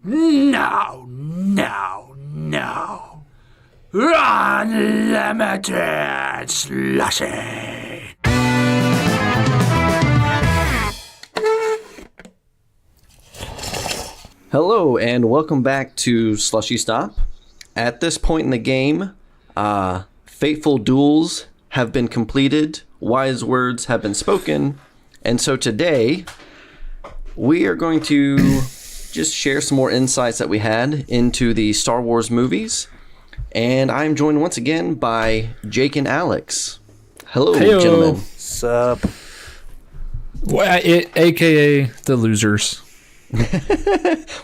No, no, no. Unlimited Slushy. Hello, and welcome back to Slushy Stop. At this point in the game, fateful duels have been completed, wise words have been spoken, and so today we are going to just share some more insights that we had into the Star Wars movies. And I'm joined once again by Jake and Alex. Hello, Heyo. gentlemen. Sup? Well, AKA the losers.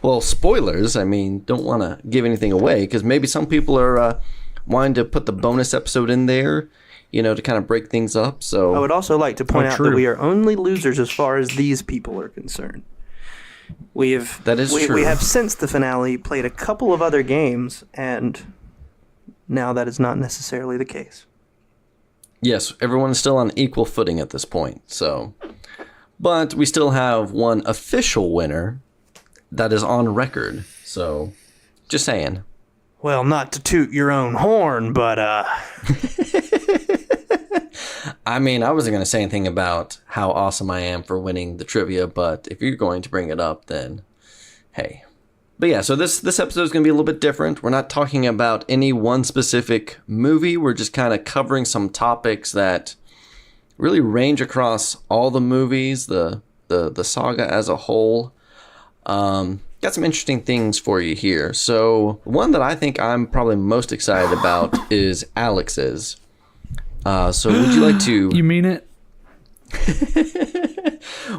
Well, spoilers. I mean, don't want to give anything away because maybe some people are wanting to put the bonus episode in there, to kind of break things up. So I would also like to point out true. that we are only losers as far as these people are concerned. That is true. We have since the finale played a couple of other games, and now that is not necessarily the case. Yes, everyone is still on equal footing at this point. So, but we still have one official winner that is on record. So, just saying. Well, not to toot your own horn, but I mean, I wasn't going to say anything about how awesome I am for winning the trivia, but if you're going to bring it up, then hey. But yeah, so this episode is going to be a little bit different. We're not talking about any one specific movie. We're just kind of covering some topics that really range across all the movies, the saga as a whole. Got some interesting things for you here. So one that I think I'm probably most excited about is Alex's. So would you like to... You mean it?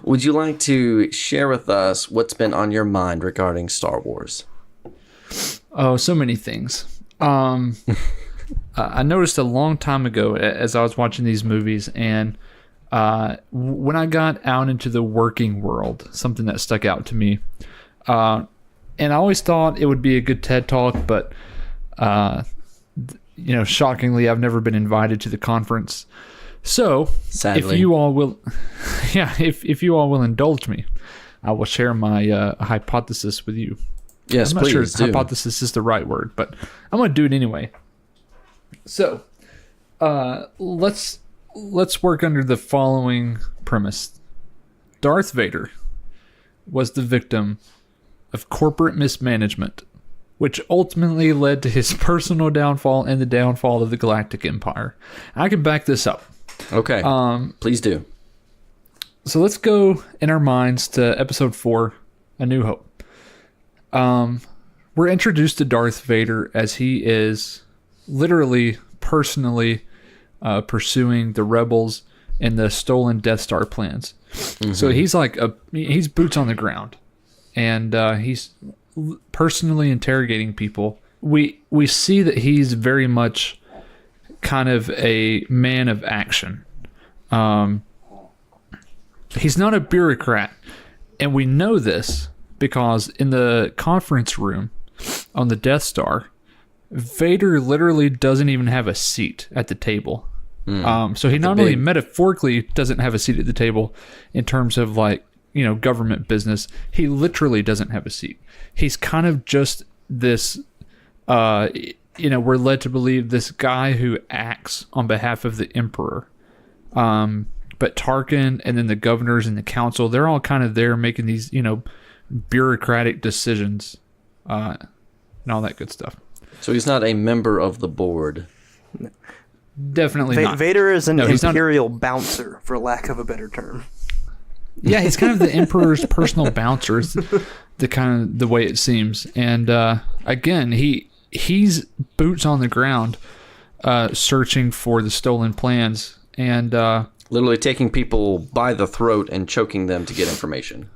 Would you like to share with us what's been on your mind regarding Star Wars? Oh, so many things. I noticed a long time ago as I was watching these movies, and when I got out into the working world, something that stuck out to me. And I always thought it would be a good TED Talk, but shockingly, I've never been invited to the conference. So, Sadly. if you all will, if you all will indulge me, I will share my hypothesis with you. Yes, I'm not please sure do. hypothesis is the right word, but I'm going to do it anyway. So, let's work under the following premise. Darth Vader was the victim of corporate mismanagement, which ultimately led to his personal downfall and the downfall of the Galactic Empire. I can back this up. Okay, please do. So let's go in our minds to episode 4, A New Hope. We're introduced to Darth Vader as he is literally, personally pursuing the rebels and the stolen Death Star plans. Mm-hmm. So he's boots on the ground, and he's personally interrogating people. We see that he's very much kind of a man of action. He's not a bureaucrat, and we know this because in the conference room on the Death Star, Vader literally doesn't even have a seat at the table. So he not only metaphorically doesn't have a seat at the table in terms of government business, he literally doesn't have a seat. He's kind of just this, we're led to believe this guy who acts on behalf of the Emperor. But Tarkin and then the governors and the council, they're all kind of there making these, bureaucratic decisions and all that good stuff. So he's not a member of the board. Definitely not. Vader is an imperial bouncer, for lack of a better term. Yeah, he's kind of the Emperor's personal bouncer, is the way it seems. And again, he's boots on the ground, searching for the stolen plans, and literally taking people by the throat and choking them to get information.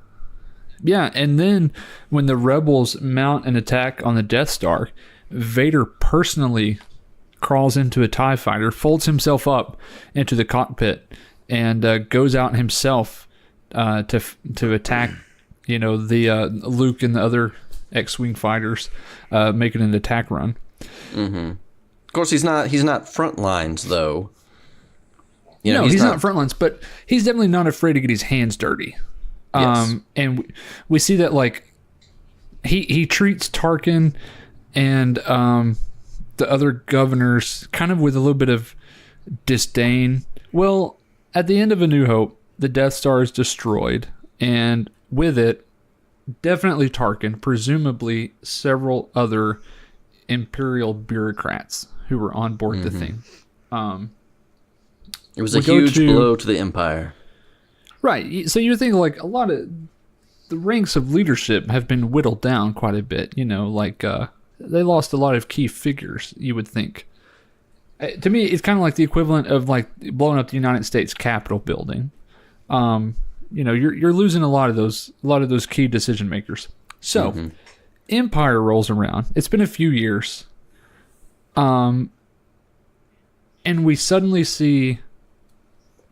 Yeah, and then when the rebels mount an attack on the Death Star, Vader personally crawls into a TIE fighter, folds himself up into the cockpit, and goes out himself to attack, the Luke and the other X-wing fighters, making an attack run. Mm-hmm. Of course, he's not front lines though. He's not front lines, but he's definitely not afraid to get his hands dirty. Yes. And we see that he treats Tarkin and the other governors kind of with a little bit of disdain. Well, at the end of A New Hope, the Death Star is destroyed, and with it, definitely Tarkin, presumably several other Imperial bureaucrats who were on board the thing. It was a huge blow to the Empire. Right. So you think like a lot of the ranks of leadership have been whittled down quite a bit. You know, like they lost a lot of key figures, you would think. To me, it's kind of like the equivalent of like blowing up the United States Capitol building. You know, you're losing a lot of those key decision makers. So, Empire rolls around. It's been a few years, and we suddenly see,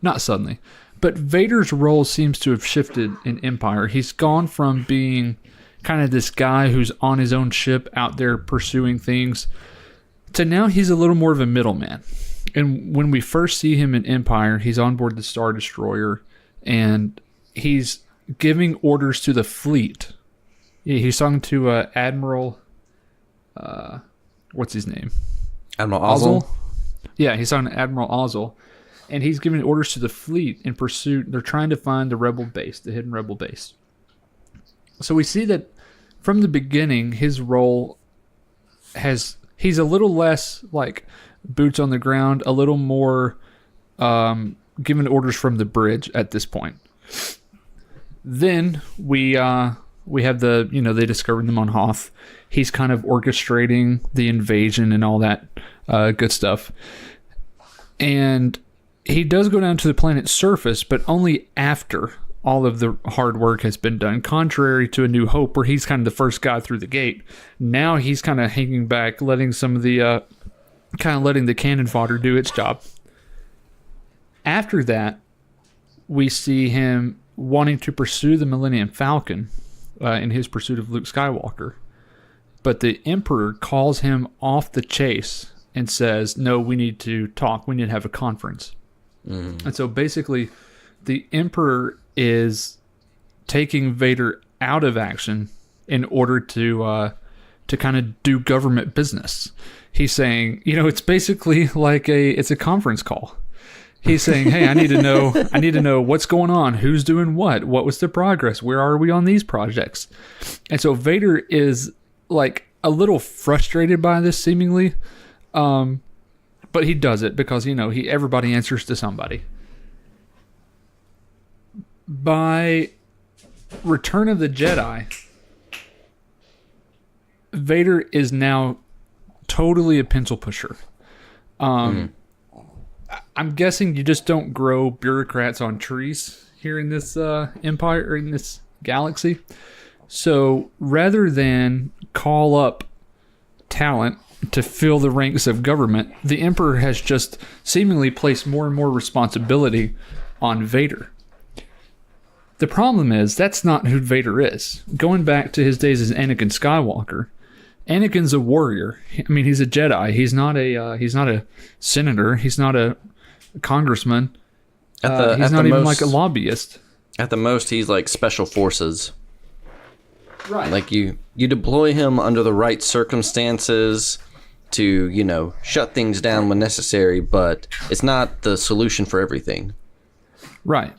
not suddenly, but Vader's role seems to have shifted in Empire. He's gone from being kind of this guy who's on his own ship out there pursuing things to now he's a little more of a middleman. And when we first see him in Empire, he's on board the Star Destroyer and he's giving orders to the fleet. He's talking to Admiral, what's his name? Admiral Ozzel? Yeah, he's talking to Admiral Ozzel. And he's giving orders to the fleet in pursuit. They're trying to find the rebel base, the hidden rebel base. So we see that from the beginning, his role he's a little less like boots on the ground, a little more giving orders from the bridge at this point. Then we have the, you know, they discovered them on Hoth. He's kind of orchestrating the invasion and all that good stuff. And he does go down to the planet's surface, but only after all of the hard work has been done, contrary to A New Hope, where he's kind of the first guy through the gate. Now he's kind of hanging back, letting some of the, letting the cannon fodder do its job. After that, we see him wanting to pursue the Millennium Falcon in his pursuit of Luke Skywalker. But the Emperor calls him off the chase and says, no, we need to talk. We need to have a conference. And so basically, the Emperor is taking Vader out of action in order to kind of do government business. He's saying, you know, it's basically like it's a conference call. He's saying, hey, I need to know what's going on, who's doing what was the progress, where are we on these projects? And so Vader is like a little frustrated by this seemingly, but he does it because, you know, everybody answers to somebody. By Return of the Jedi, Vader is now totally a pencil pusher. I'm guessing you just don't grow bureaucrats on trees here in this empire or in this galaxy. So rather than call up talent to fill the ranks of government, the Emperor has just seemingly placed more and more responsibility on Vader. The problem is that's not who Vader is. Going back to his days as Anakin Skywalker, Anakin's a warrior. I mean, he's a Jedi. He's not a senator. He's not a congressman. He's not even like a lobbyist. At the most, he's like special forces. Right. Like you deploy him under the right circumstances to, you know, shut things down when necessary, but it's not the solution for everything. Right.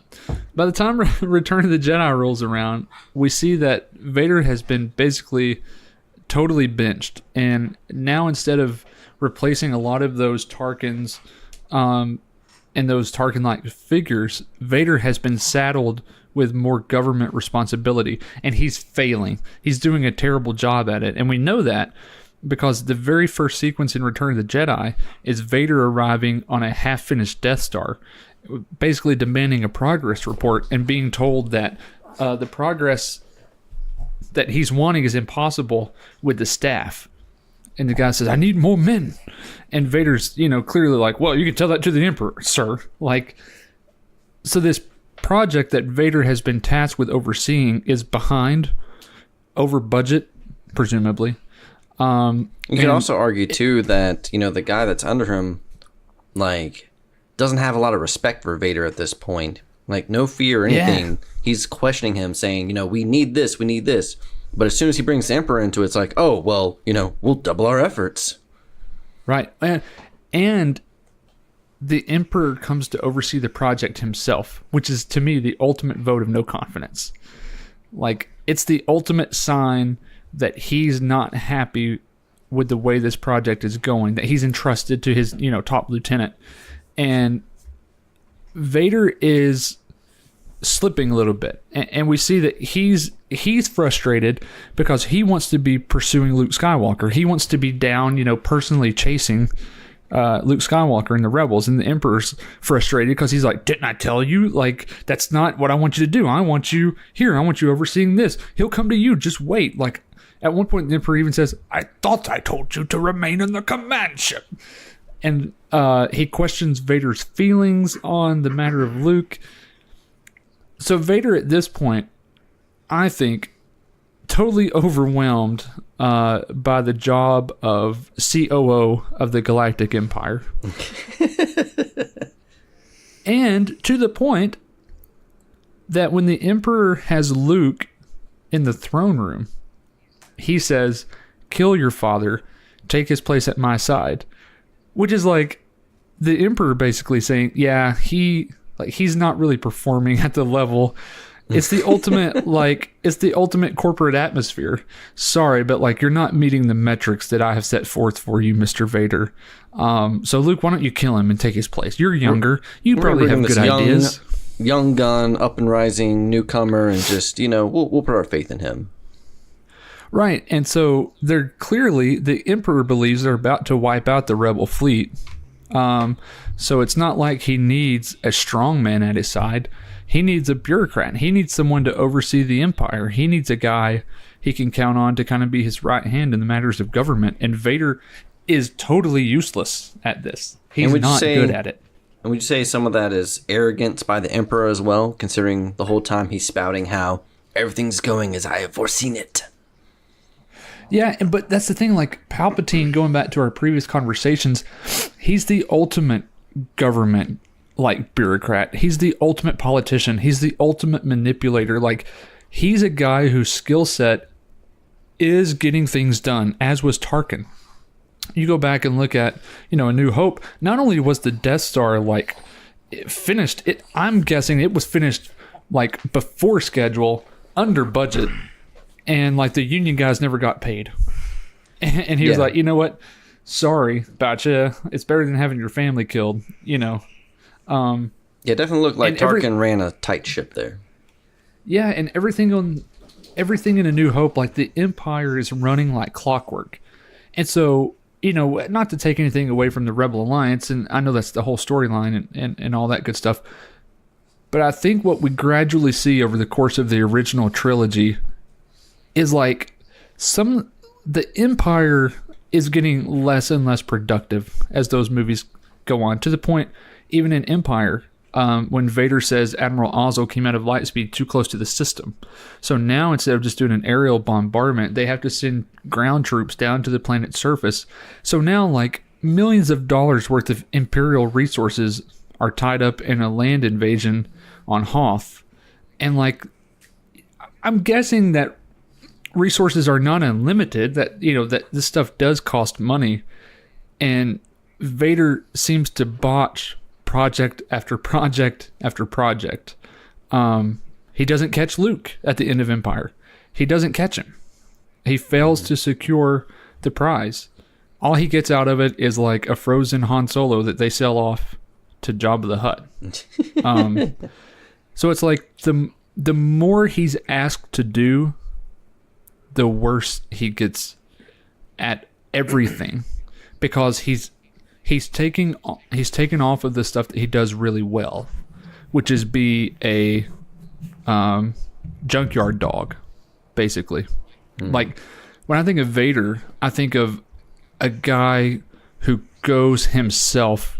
By the time Return of the Jedi rolls around, we see that Vader has been basically totally benched. And now instead of replacing a lot of those Tarkins and those Tarkin-like figures, Vader has been saddled with more government responsibility. And he's failing. He's doing a terrible job at it. And we know that because the very first sequence in Return of the Jedi is Vader arriving on a half-finished Death Star, basically demanding a progress report and being told that the progress that he's wanting is impossible with the staff. And the guy says, I need more men. And Vader's, you know, clearly like, well, you can tell that to the Emperor, sir. Like, so this project that Vader has been tasked with overseeing is behind, over budget, presumably. You could also argue, too, that, you know, the guy that's under him, like, doesn't have a lot of respect for Vader at this point. Like, no fear or anything. Yeah. He's questioning him, saying, you know, we need this. But as soon as he brings the Emperor into it, it's like, oh, well, we'll double our efforts. Right. And the Emperor comes to oversee the project himself, which is, to me, the ultimate vote of no confidence. Like, it's the ultimate sign that he's not happy with the way this project is going, that he's entrusted to his, top lieutenant. And Vader is slipping a little bit. And we see that he's frustrated because he wants to be pursuing Luke Skywalker. He wants to be down, personally chasing Luke Skywalker and the rebels, and the Emperor's frustrated because he's like, didn't I tell you? Like, that's not what I want you to do. I want you here. I want you overseeing this. He'll come to you. Just wait. Like, at one point, the Emperor even says, I thought I told you to remain in the command ship. And he questions Vader's feelings on the matter of Luke. So Vader, at this point, I think, totally overwhelmed by the job of COO of the Galactic Empire. And to the point that when the Emperor has Luke in the throne room, he says, kill your father, take his place at my side. Which is like the Emperor basically saying, yeah, he's not really performing at the level. It's the ultimate, it's the ultimate corporate atmosphere. Sorry, but you're not meeting the metrics that I have set forth for you, Mr. Vader. So Luke, why don't you kill him and take his place? You're younger. You probably have good ideas. Young gun, up and rising newcomer, and just, we'll put our faith in him. Right. And so they're clearly, the Emperor believes they're about to wipe out the rebel fleet. So it's not like he needs a strong man at his side. He needs a bureaucrat. He needs someone to oversee the Empire. He needs a guy he can count on to kind of be his right hand in the matters of government. And Vader is totally useless at this. He's not good at it. And would you say some of that is arrogance by the Emperor as well, considering the whole time he's spouting how everything's going as I have foreseen it? Yeah, but that's the thing, Palpatine, going back to our previous conversations, he's the ultimate government, bureaucrat. He's the ultimate politician. He's the ultimate manipulator. He's a guy whose skill set is getting things done, as was Tarkin. You go back and look at, A New Hope, not only was the Death Star, finished, I'm guessing it was finished, before schedule, under budget. And the union guys never got paid. And he was like, you know what? Sorry about you. It's better than having your family killed, Yeah, it definitely looked like Tarkin ran a tight ship there. Yeah, and everything in A New Hope, the Empire is running like clockwork. And so, not to take anything away from the Rebel Alliance, and I know that's the whole storyline and all that good stuff, but I think what we gradually see over the course of the original trilogy is the Empire is getting less and less productive as those movies go on, to the point, even in Empire, when Vader says Admiral Ozzel came out of Lightspeed too close to the system. So now, instead of just doing an aerial bombardment, they have to send ground troops down to the planet's surface. So now, millions of dollars worth of Imperial resources are tied up in a land invasion on Hoth. And, I'm guessing that resources are not unlimited, that that this stuff does cost money, and Vader seems to botch project after project after project. He doesn't catch Luke at the end of Empire. He doesn't catch him. He fails to secure the prize. All he gets out of it is a frozen Han Solo that they sell off to Jabba the Hutt. So it's the more he's asked to do, the worse he gets at everything, because he's taking off of the stuff that he does really well, which is be a junkyard dog, basically. When I think of Vader, I think of a guy who goes himself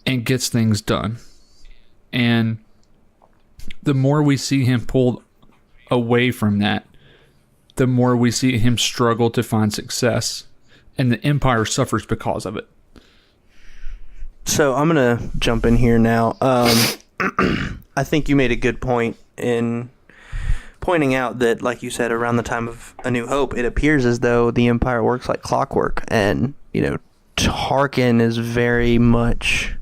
and gets things done. And the more we see him pulled away from that, the more we see him struggle to find success, and the Empire suffers because of it. So I'm going to jump in here now. I think you made a good point in pointing out that, like you said, around the time of A New Hope, it appears as though the Empire works like clockwork. And, Tarkin is very much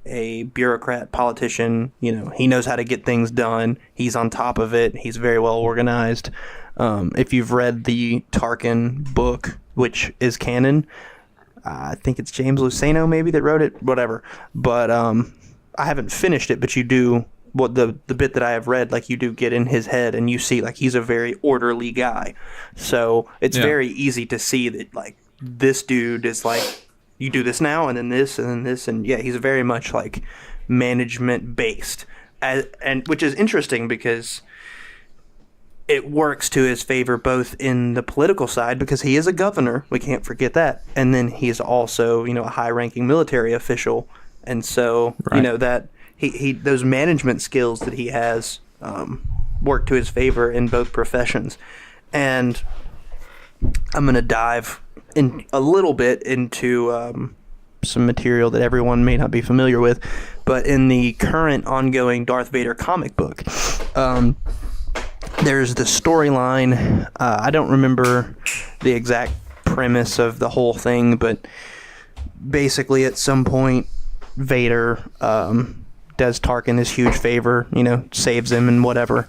a bureaucrat politician. He knows how to get things done. He's on top of it. He's very well organized. If you've read the Tarkin book, which is canon, I think it's James Luceno maybe that wrote it, whatever. But I haven't finished it, but you do, the bit that I have read, like, you do get in his head and you see, like, he's a very orderly guy. So it's very easy to see that, like, this dude is like, you do this now and then this and then this. And yeah, he's very much like management based, and which is interesting because it works to his favor both in the political side, because he is a governor, we can't forget that, and then he's also a high-ranking military official, and so that he those management skills that he has work to his favor in both professions. And I'm going to dive in a little bit into some material that everyone may not be familiar with, but in the current ongoing Darth Vader comic book, there's the storyline. I don't remember the exact premise of the whole thing, but basically at some point Vader does Tarkin this huge favor, saves him and whatever,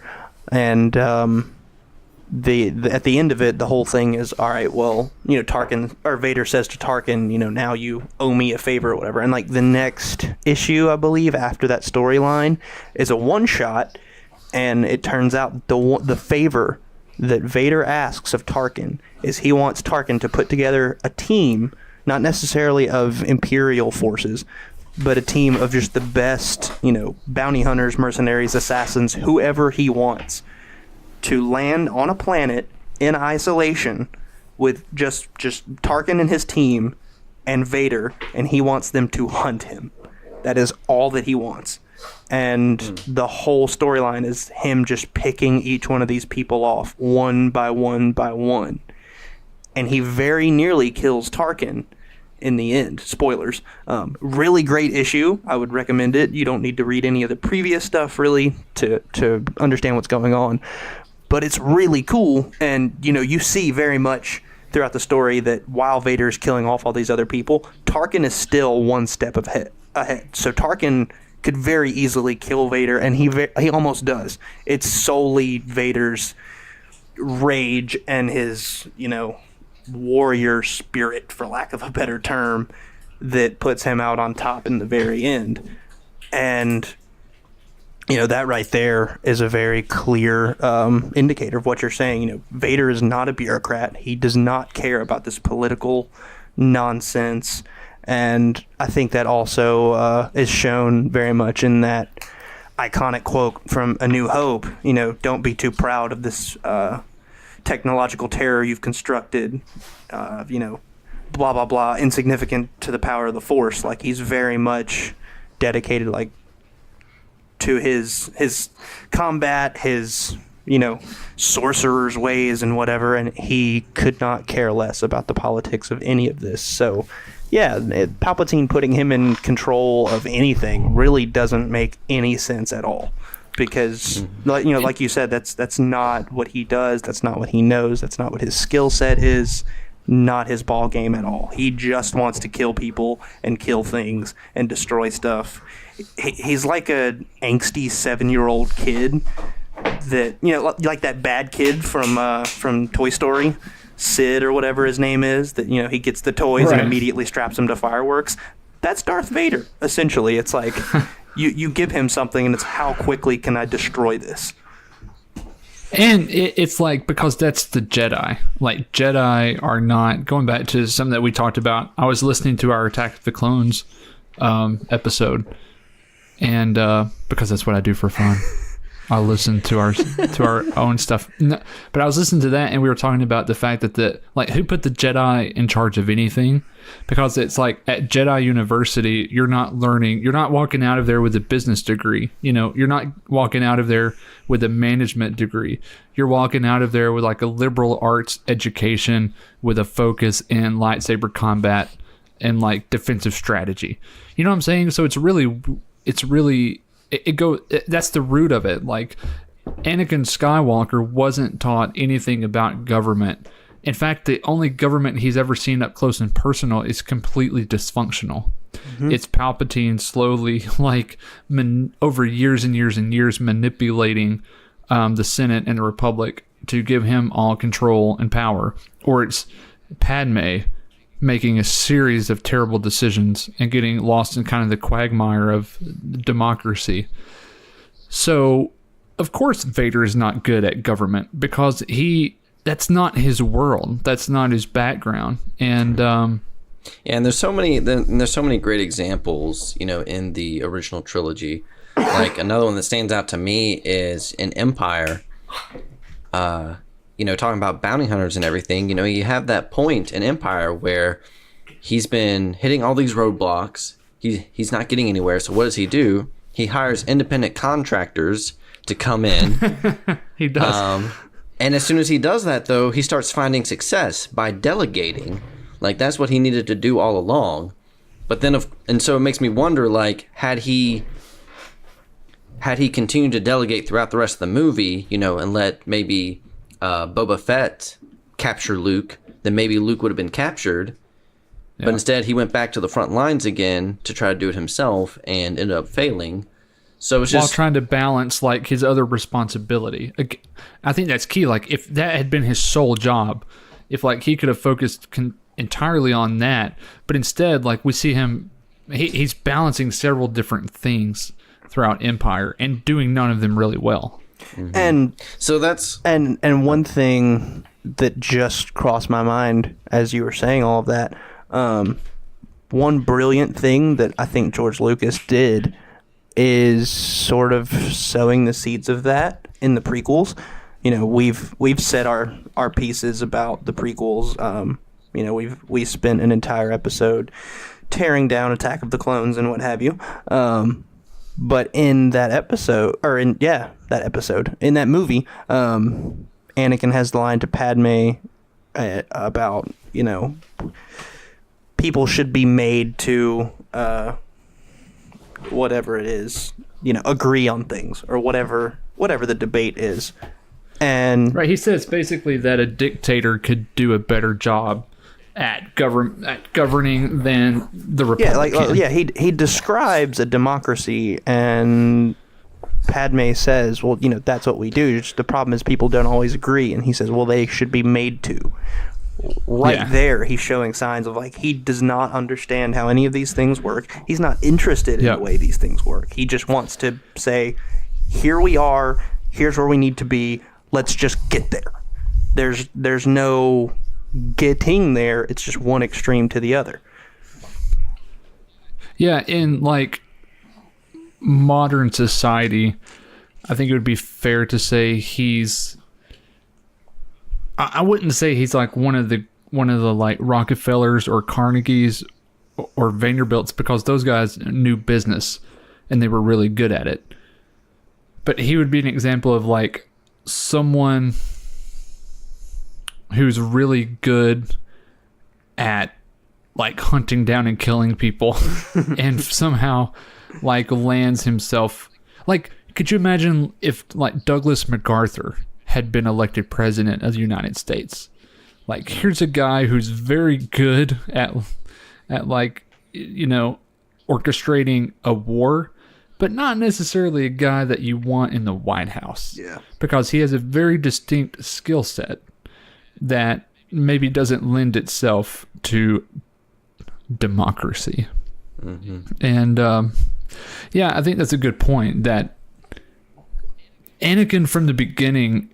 and at the end of it, the whole thing is, all right, well, Tarkin, or Vader says to Tarkin, now you owe me a favor or whatever. And like the next issue, I believe, after that storyline is a one-shot, and it turns out the favor that Vader asks of Tarkin is he wants Tarkin to put together a team, not necessarily of Imperial forces, but a team of just the best, bounty hunters, mercenaries, assassins, whoever he wants, to land on a planet in isolation with just Tarkin and his team and Vader, and he wants them to hunt him. That is all that he wants. And the whole storyline is him just picking each one of these people off one by one by one. And he very nearly kills Tarkin in the end. Spoilers. Really great issue. I would recommend it. You don't need to read any of the previous stuff really to understand what's going on. But it's really cool, and you see very much throughout the story that while Vader's killing off all these other people, Tarkin is still one step ahead. So Tarkin could very easily kill Vader, and he almost does. It's solely Vader's rage and his warrior spirit, for lack of a better term, that puts him out on top in the very end. And that right there is a very clear indicator of what you're saying. Vader is not a bureaucrat. He does not care about this political nonsense. And I think that also is shown very much in that iconic quote from A New Hope, don't be too proud of this technological terror you've constructed, blah, blah, blah, insignificant to the power of the Force. Like, he's very much dedicated, like, to his combat, his sorcerer's ways and whatever, and he could not care less about the politics of any of this. So yeah, Palpatine putting him in control of anything really doesn't make any sense at all, because like you said, that's not what he does, that's not what he knows, that's not what his skill set is, not his ball game at all. He just wants to kill people and kill things and destroy stuff. He's like a angsty 7-year-old kid that, like that bad kid from Toy Story, Sid or whatever his name is, that, he gets the toys and immediately straps them to fireworks. That's Darth Vader, essentially. It's like, you give him something and it's how quickly can I destroy this? And it's like, because that's the Jedi. Like, Jedi are not, going back to something that we talked about, I was listening to our Attack of the Clones episode, and because that's what I do for fun. I listen to our own stuff. No, but I was listening to that, and we were talking about the fact that who put the Jedi in charge of anything? Because it's like at Jedi University, you're not walking out of there with a business degree. You're not walking out of there with a management degree. You're walking out of there with like a liberal arts education with a focus in lightsaber combat and like defensive strategy. You know what I'm saying? So it's really that's the root of it. Like, Anakin Skywalker wasn't taught anything about government. In fact, the only government he's ever seen up close and personal is completely dysfunctional. It's Palpatine slowly, like, over years and years and years, manipulating the Senate and the Republic to give him all control and power. Or it's Padme making a series of terrible decisions and getting lost in kind of the quagmire of democracy. So, of course, Vader is not good at government because that's not his world. That's not his background. And and there's so many great examples, in the original trilogy. Like another one that stands out to me is in Empire. Talking about bounty hunters and everything. You have that point in Empire where he's been hitting all these roadblocks. He's not getting anywhere. So what does he do? He hires independent contractors to come in. He does. And as soon as he does that, though, he starts finding success by delegating. Like, that's what he needed to do all along. But then, and so it makes me wonder, like, had he continued to delegate throughout the rest of the movie, and let maybe Boba Fett capture Luke, then maybe Luke would have been captured. Yeah. But instead, he went back to the front lines again to try to do it himself and ended up failing. So it's just while trying to balance like his other responsibility. I think that's key. Like if that had been his sole job, if like he could have focused entirely on that, but instead like we see him, he's balancing several different things throughout Empire and doing none of them really well. Mm-hmm. And so that's and one thing that just crossed my mind as you were saying all of that. One brilliant thing that I think George Lucas did is sort of sowing the seeds of that in the prequels. We've said our pieces about the prequels. We spent an entire episode tearing down Attack of the Clones and what have you. But in that episode, in that movie, Anakin has the line to Padme about, people should be made to whatever it is, agree on things or whatever the debate is. And right, he says basically that a dictator could do a better job at governing than the Republic. He describes a democracy, and Padme says, well, that's what we do. Just the problem is people don't always agree, and he says, well, they should be made to. There, he's showing signs of like he does not understand how any of these things work. He's not interested in the way these things work. He just wants to say, here we are, here's where we need to be, let's just get there. There's no getting there, it's just one extreme to the other. Yeah, in like modern society, I think it would be fair to say I wouldn't say he's like one of the like Rockefellers or Carnegies or Vanderbilts, because those guys knew business and they were really good at it. But he would be an example of like someone who's really good at like hunting down and killing people and somehow like lands himself. Like, could you imagine if like Douglas MacArthur had been elected president of the United States? Like, here's a guy who's very good at like, orchestrating a war, but not necessarily a guy that you want in the White House. Yeah. Because he has a very distinct skill set that maybe doesn't lend itself to democracy. Mm-hmm. And I think that's a good point, that Anakin from the beginning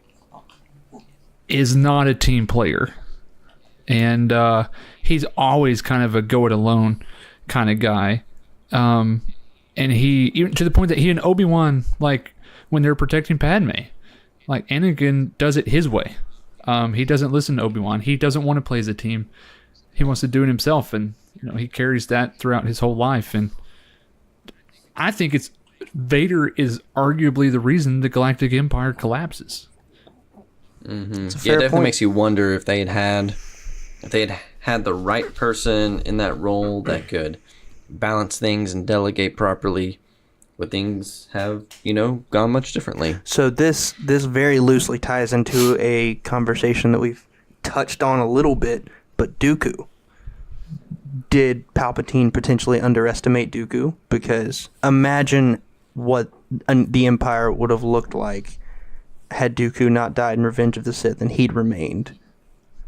is not a team player, and he's always kind of a go it alone kind of guy, and he, even to the point that he and Obi-Wan, like when they're protecting Padme, like Anakin does it his way. He doesn't listen to Obi-Wan. He doesn't want to play as a team. He wants to do it himself, and he carries that throughout his whole life. And I think Vader is arguably the reason the Galactic Empire collapses. Mm-hmm. It definitely makes you wonder if they had the right person in that role that could balance things and delegate properly. would things have, gone much differently? So this very loosely ties into a conversation that we've touched on a little bit, but Dooku. Did Palpatine potentially underestimate Dooku? Because imagine what the Empire would have looked like had Dooku not died in Revenge of the Sith and he'd remained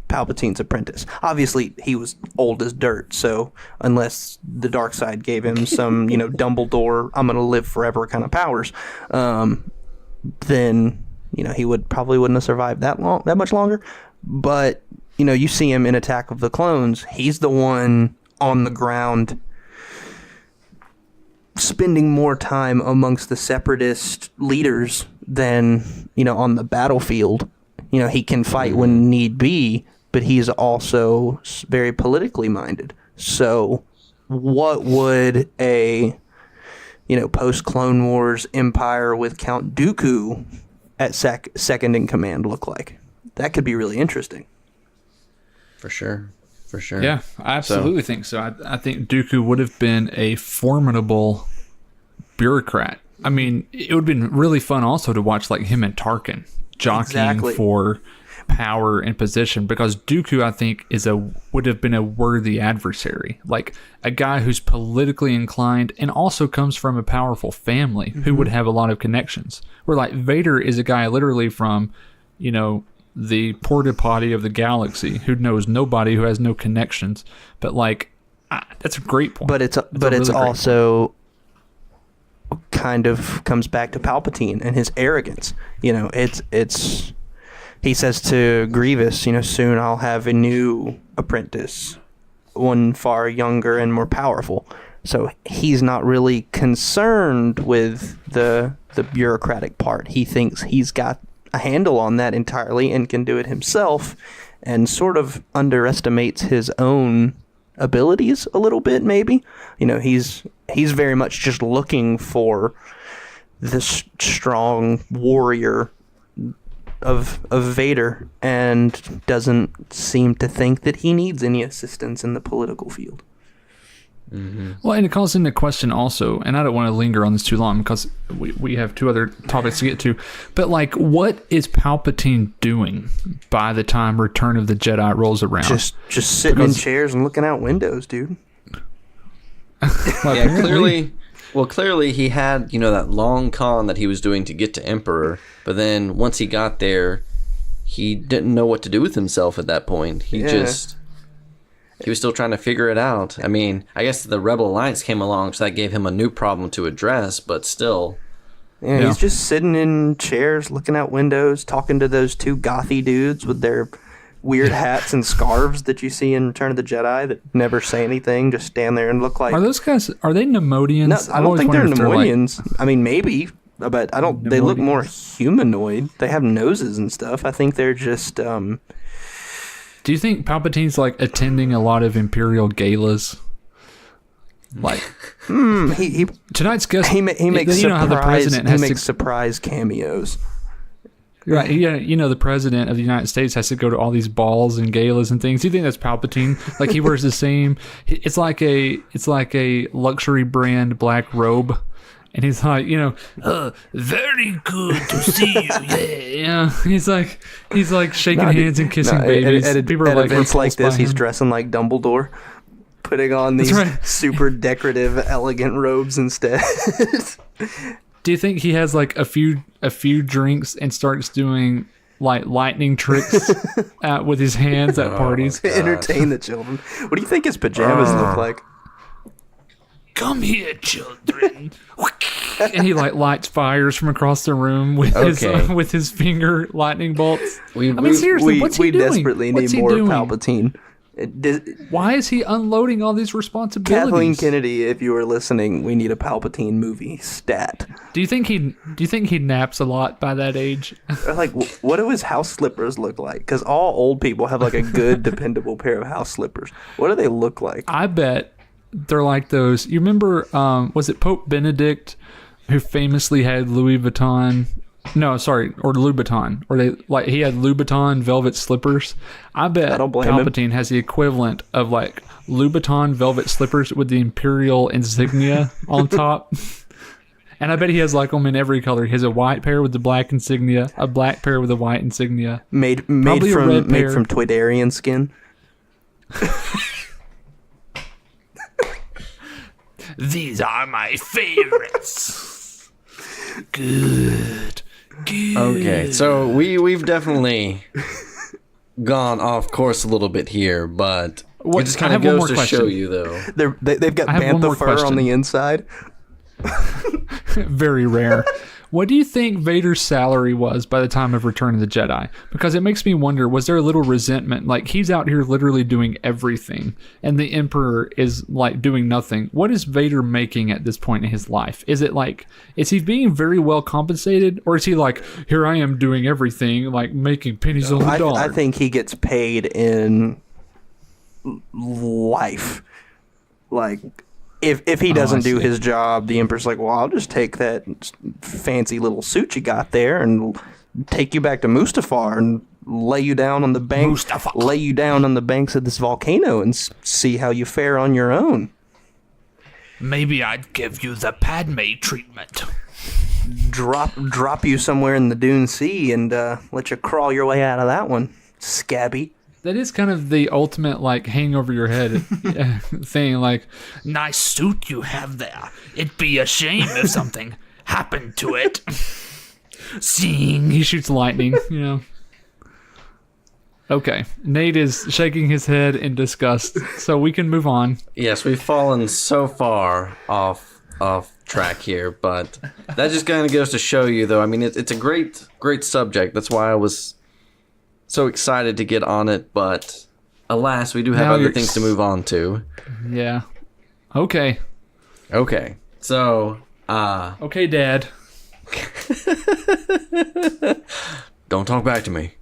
Palpatine's apprentice. Obviously, he was old as dirt, so unless the dark side gave him some, Dumbledore, I'm going to live forever kind of powers, then, he probably wouldn't have survived that much longer. But, you see him in Attack of the Clones. He's the one on the ground spending more time amongst the separatist leaders than, on the battlefield. He can fight when need be, but he's also very politically minded. So what would a, post-Clone Wars Empire with Count Dooku at second in command look like? That could be really interesting. For sure. Yeah, I absolutely think so. I think Dooku would have been a formidable bureaucrat. I mean, it would have been really fun also to watch like him and Tarkin jockeying for power and position, because Dooku, I think, would have been a worthy adversary, like a guy who's politically inclined and also comes from a powerful family who would have a lot of connections. Where like Vader is a guy literally from, the porta potty of the galaxy who knows nobody, who has no connections. But like, that's a great point. But it's also kind of comes back to Palpatine and his arrogance. It's he says to Grievous, soon I'll have a new apprentice, one far younger and more powerful. So he's not really concerned with the bureaucratic part. He thinks he's got a handle on that entirely and can do it himself, and sort of underestimates his own abilities a little bit, maybe. He's very much just looking for this strong warrior of Vader, and doesn't seem to think that he needs any assistance in the political field. Mm-hmm. Well, and it calls into question also, and I don't want to linger on this too long because we have two other topics to get to, but like, what is Palpatine doing by the time Return of the Jedi rolls around? Just sitting in chairs and looking out windows, dude. Yeah, clearly he had, that long con that he was doing to get to Emperor, but then once he got there, he didn't know what to do with himself at that point. He was still trying to figure it out. I mean, I guess the Rebel Alliance came along, so that gave him a new problem to address, but still. Yeah, he's just sitting in chairs, looking out windows, talking to those two gothy dudes with their weird hats and scarves that you see in Return of the Jedi that never say anything, just stand there and look like... Are those guys, are they Nemodians? No, I don't think they're Nemodians. I mean, maybe, but I don't... They look more humanoid. They have noses and stuff. I think they're just... Do you think Palpatine's like attending a lot of Imperial galas? Like, tonight's guest, he makes surprise cameos. Right, yeah, the president of the United States has to go to all these balls and galas and things. Do you think that's Palpatine? Like, he wears the same. It's like a luxury brand black robe. And he's like, very good to see you. Yeah. He's like shaking hands and kissing babies. People are like, events like this, he's dressing like Dumbledore, putting on these super decorative, elegant robes instead. Do you think he has like a few drinks and starts doing like lightning tricks with his hands at parties to entertain the children? What do you think his pajamas look like? Come here, children. And he like lights fires from across the room with his finger lightning bolts. Seriously, what's he doing? We desperately need more Palpatine. Why is he unloading all these responsibilities? Kathleen Kennedy, if you were listening, we need a Palpatine movie stat. Do you think he naps a lot by that age? Like, what do his house slippers look like? Because all old people have like a good, dependable pair of house slippers. What do they look like? I bet they're like those. You remember, was it Pope Benedict who famously had Louis Vuitton? No, sorry, or Louboutin, or he had Louboutin velvet slippers. I bet Palpatine has the equivalent of like Louboutin velvet slippers with the Imperial insignia on top. And I bet he has like them in every color. He has a white pair with the black insignia, a black pair with the white insignia. Made Probably a red from pair. Toydarian skin. These are my favorites. Good. Okay, so we've definitely gone off course a little bit here, but it just kind of goes to show you, though. They've got I have one more bantha fur on question. the inside. Very rare. What do you think Vader's salary was by the time of Return of the Jedi? Because it makes me wonder, was there a little resentment? Like, he's out here literally doing everything, and the Emperor is, like, doing nothing. What is Vader making at this point in his life? Is it like, is he being very well compensated? Or is he like, here I am doing everything, like, making pennies on the dollar? I think he gets paid in life. Like, if he doesn't do his job, the Emperor's like, well, I'll just take that fancy little suit you got there and take you back to Mustafar and lay you down on the bank, lay you down on the banks of this volcano and see how you fare on your own. Maybe I'd give you the Padme treatment. Drop you somewhere in the Dune Sea and let you crawl your way out of that one, scabby. That is kind of the ultimate, like, hang over your head thing. Like, Nice suit you have there. It'd be a shame if something happened to it. Seeing he shoots lightning, you know. Okay. Nate is shaking his head in disgust, so we can move on. Yes, we've fallen so far off track here, but that just kind of goes to show you, though. I mean, it's a great subject. That's why I was so excited to get on it, but alas, we do have Now other you're things to move on to. Yeah. Okay. Okay, so Okay, Dad. don't talk back to me.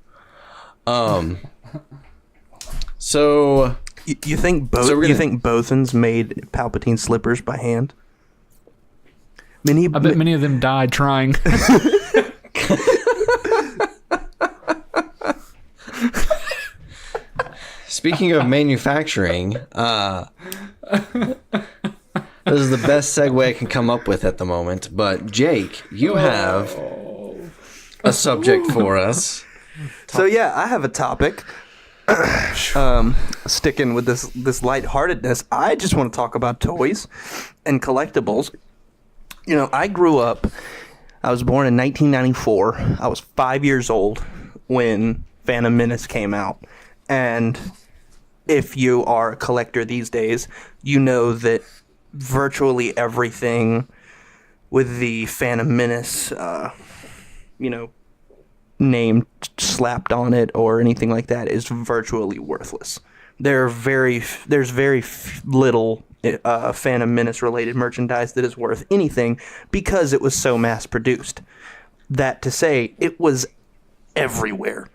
So You think you think Bothans made Palpatine slippers by hand? I bet many of them died trying. speaking of manufacturing, this is the best segue I can come up with at the moment. But Jake, you have a subject for us. So yeah, I have a topic. Sticking with this lightheartedness, I just want to talk about toys and collectibles. You know, I grew up. I was born in 1994. I was 5 years old when Phantom Menace came out, and if you are a collector these days, you know that virtually everything with the Phantom Menace, name slapped on it or anything like that is virtually worthless. There's very little Phantom Menace related merchandise that is worth anything because it was so mass produced. That to say, it was everywhere.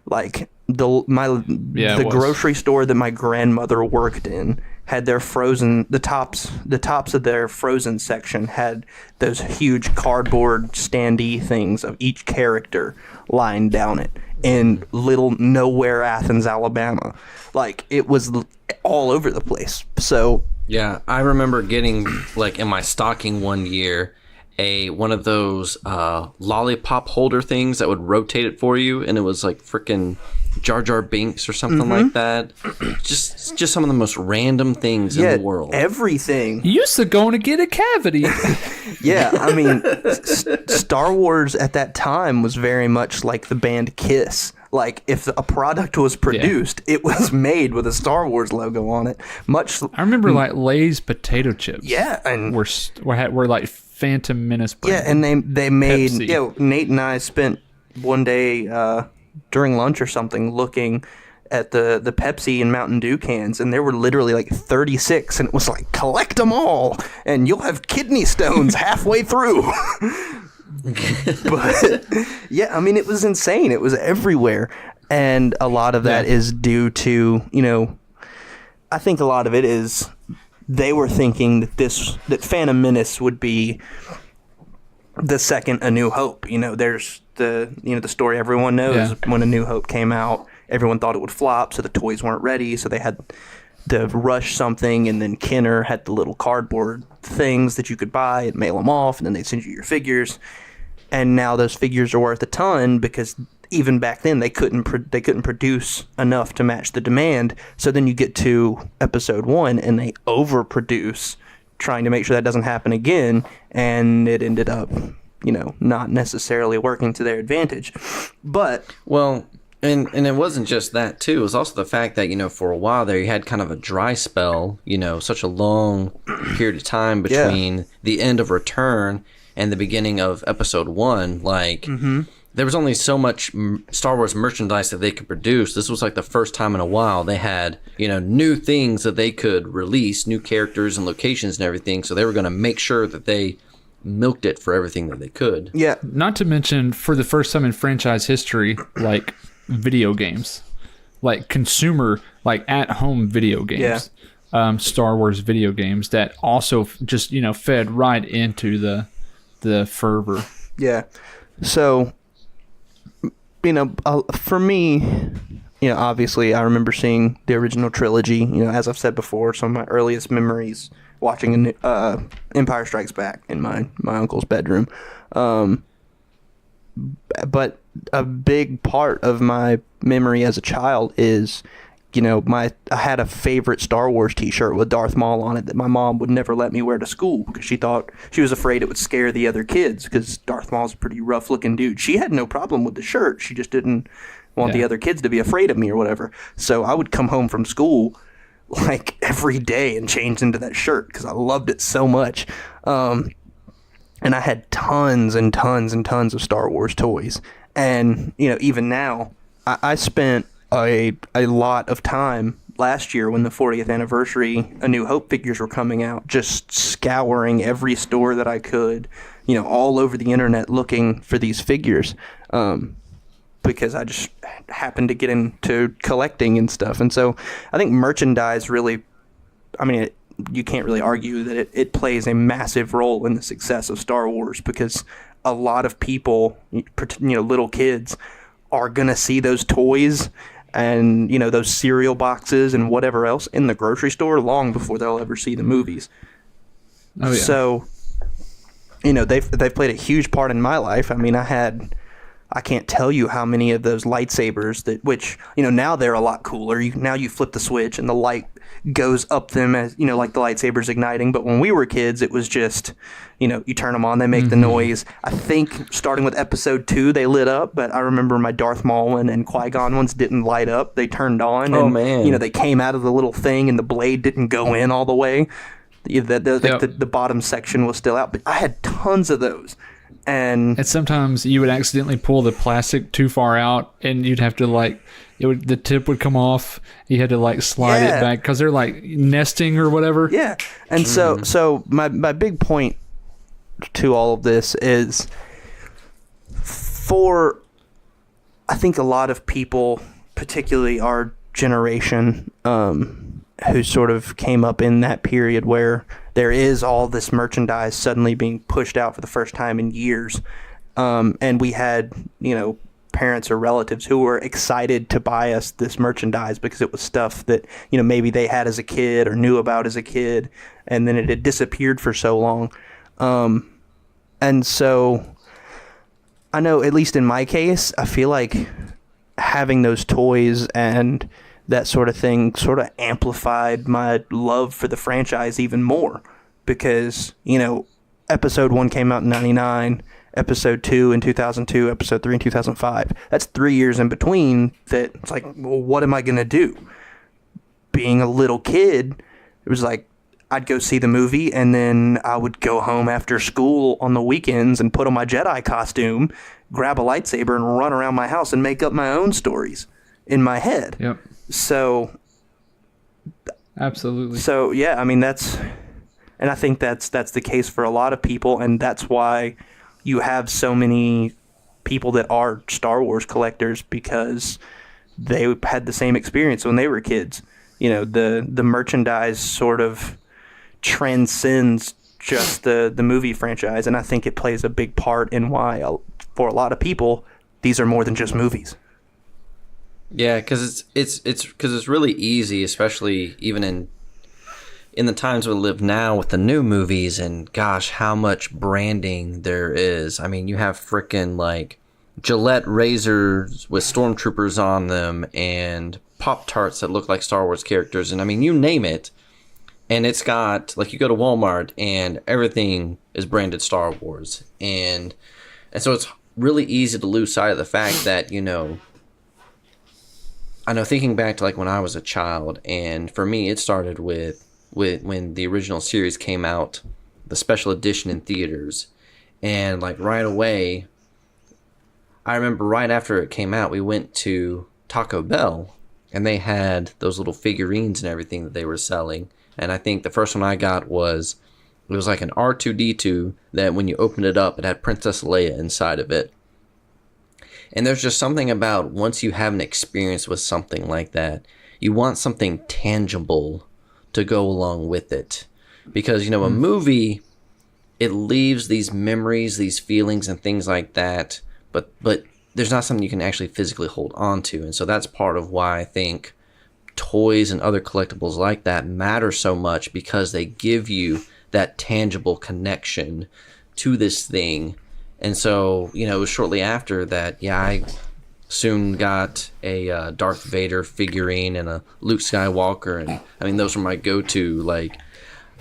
Like the grocery store that my grandmother worked in had their the tops of their frozen section had those huge cardboard standee things of each character lying down it in little nowhere Athens, Alabama. Like, it was all over the place. So Yeah, I remember getting, like, in my stocking one year, one of those lollipop holder things that would rotate it for you, and it was like freaking Jar Jar Binks or something like that. Just some of the most random things in the world. Everything. You used to go to get a cavity. Yeah, I mean, Star Wars at that time was very much like the band Kiss. Like, if a product was produced, it was made with a Star Wars logo on it. I remember, like, Lay's potato chips. Yeah, and were like Phantom Menace brand. Yeah, and they made Pepsi. Yeah, Nate and I spent one day during lunch or something looking at the Pepsi and Mountain Dew cans, and there were literally like 36, and it was like, collect them all and you'll have kidney stones halfway through. But yeah, I mean, it was insane. It was everywhere, and a lot of that is due to, I think a lot of it is they were thinking that Phantom Menace would be the second A New Hope. There's the story everyone knows. When A New Hope came out, everyone thought it would flop, so the toys weren't ready, so they had to rush something, and then Kenner had the little cardboard things that you could buy and mail them off, and then they'd send you your figures. And now those figures are worth a ton because even back then they couldn't produce enough to match the demand. So then you get to episode 1 and they overproduce, trying to make sure that doesn't happen again, and it ended up, not necessarily working to their advantage. But Well, and it wasn't just that too. It was also the fact that, for a while there you had kind of a dry spell, such a long period of time between the end of Return and the beginning of episode 1. Like, there was only so much Star Wars merchandise that they could produce. This was like the first time in a while they had, new things that they could release, new characters and locations and everything. So they were going to make sure that they milked it for everything that they could. yeah, Not to mention, for the first time in franchise history, like video games, like consumer, like at-home video games, Star Wars video games that also just fed right into the fervor. yeah. So, for me, obviously I remember seeing the original trilogy. As I've said before, some of my earliest memories watching Empire Strikes Back in my uncle's bedroom. But a big part of my memory as a child is, I had a favorite Star Wars t-shirt with Darth Maul on it that my mom would never let me wear to school because she was afraid it would scare the other kids because Darth Maul's a pretty rough looking dude. She had no problem with the shirt. She just didn't want the other kids to be afraid of me or whatever. So I would come home from school like every day and change into that shirt because I loved it so much. And I had tons and tons and tons of Star Wars toys. And, even now, I spent a lot of time last year when the 40th anniversary A New Hope figures were coming out, just scouring every store that I could, all over the internet looking for these figures, because I just happened to get into collecting and stuff. And so I think merchandise really, you can't really argue that it plays a massive role in the success of Star Wars because a lot of people, little kids, are going to see those toys and, those cereal boxes and whatever else in the grocery store long before they'll ever see the movies. Oh, yeah. So, they've played a huge part in my life. I can't tell you how many of those lightsabers which now they're a lot cooler. Now you flip the switch and the light goes up them as, like the lightsabers igniting. But when we were kids, it was just, you turn them on, they make the noise. I think starting with episode 2, they lit up, but I remember my Darth Maul and Qui-Gon ones didn't light up. They turned on and, man. They came out of the little thing and the blade didn't go in all the way. The bottom section was still out, but I had tons of those. And sometimes you would accidentally pull the plastic too far out, and you'd have to the tip would come off. You had to slide it back because they're nesting or whatever. Yeah, and so my big point to all of this is I think a lot of people, particularly our generation, who sort of came up in that period where there is all this merchandise suddenly being pushed out for the first time in years. And we had, parents or relatives who were excited to buy us this merchandise because it was stuff that, maybe they had as a kid or knew about as a kid, and then it had disappeared for so long. And so I know, at least in my case, I feel like having those toys and that sort of thing sort of amplified my love for the franchise even more because, episode 1 came out in 99, episode 2 in 2002, episode 3 in 2005. That's 3 years in between that it's like, well, what am I going to do? Being a little kid, it was like I'd go see the movie and then I would go home after school on the weekends and put on my Jedi costume, grab a lightsaber and run around my house and make up my own stories in my head. Yep. So, absolutely. So yeah, and I think that's the case for a lot of people, and that's why you have so many people that are Star Wars collectors because they had the same experience when they were kids. The merchandise sort of transcends just the movie franchise, and I think it plays a big part in why, for a lot of people, these are more than just movies. Yeah, because it's really easy, especially even in the times we live now with the new movies, and gosh, how much branding there is. I mean, you have frickin' like Gillette razors with stormtroopers on them and Pop-Tarts that look like Star Wars characters, and I mean, you name it, and it's got, like, you go to Walmart and everything is branded Star Wars, and so it's really easy to lose sight of the fact that, you know, I know, thinking back to like when I was a child, and for me it started with when the original series came out, the special edition in theaters, and like right away, I remember right after it came out, we went to Taco Bell, and they had those little figurines and everything that they were selling, and I think the first one I got was, it was like an R2-D2 that when you opened it up, it had Princess Leia inside of it. And there's just something about once you have an experience with something like that, you want something tangible to go along with it. Because, you know, a movie, it leaves these memories, these feelings and things like that, but there's not something you can actually physically hold on to. And so that's part of why I think toys and other collectibles like that matter so much, because they give you that tangible connection to this thing. And so, you know, it was shortly after that, yeah, I soon got a Darth Vader figurine and a Luke Skywalker, and I mean, those were my go-to. Like,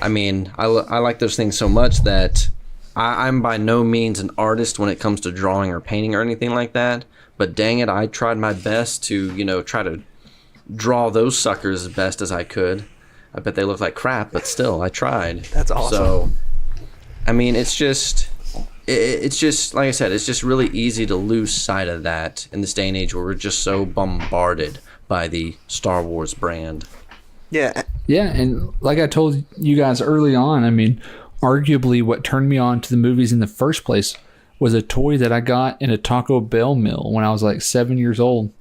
I mean, I like those things so much that I'm by no means an artist when it comes to drawing or painting or anything like that, but dang it, I tried my best to, you know, try to draw those suckers as best as I could. I bet they look like crap, but still, I tried. That's awesome. So, I mean, it's just like I said, it's just really easy to lose sight of that in this day and age where we're just so bombarded by the Star Wars brand. Yeah. Yeah, and like I told you guys early on, I mean, arguably what turned me on to the movies in the first place was a toy that I got in a Taco Bell meal when I was like 7 years old.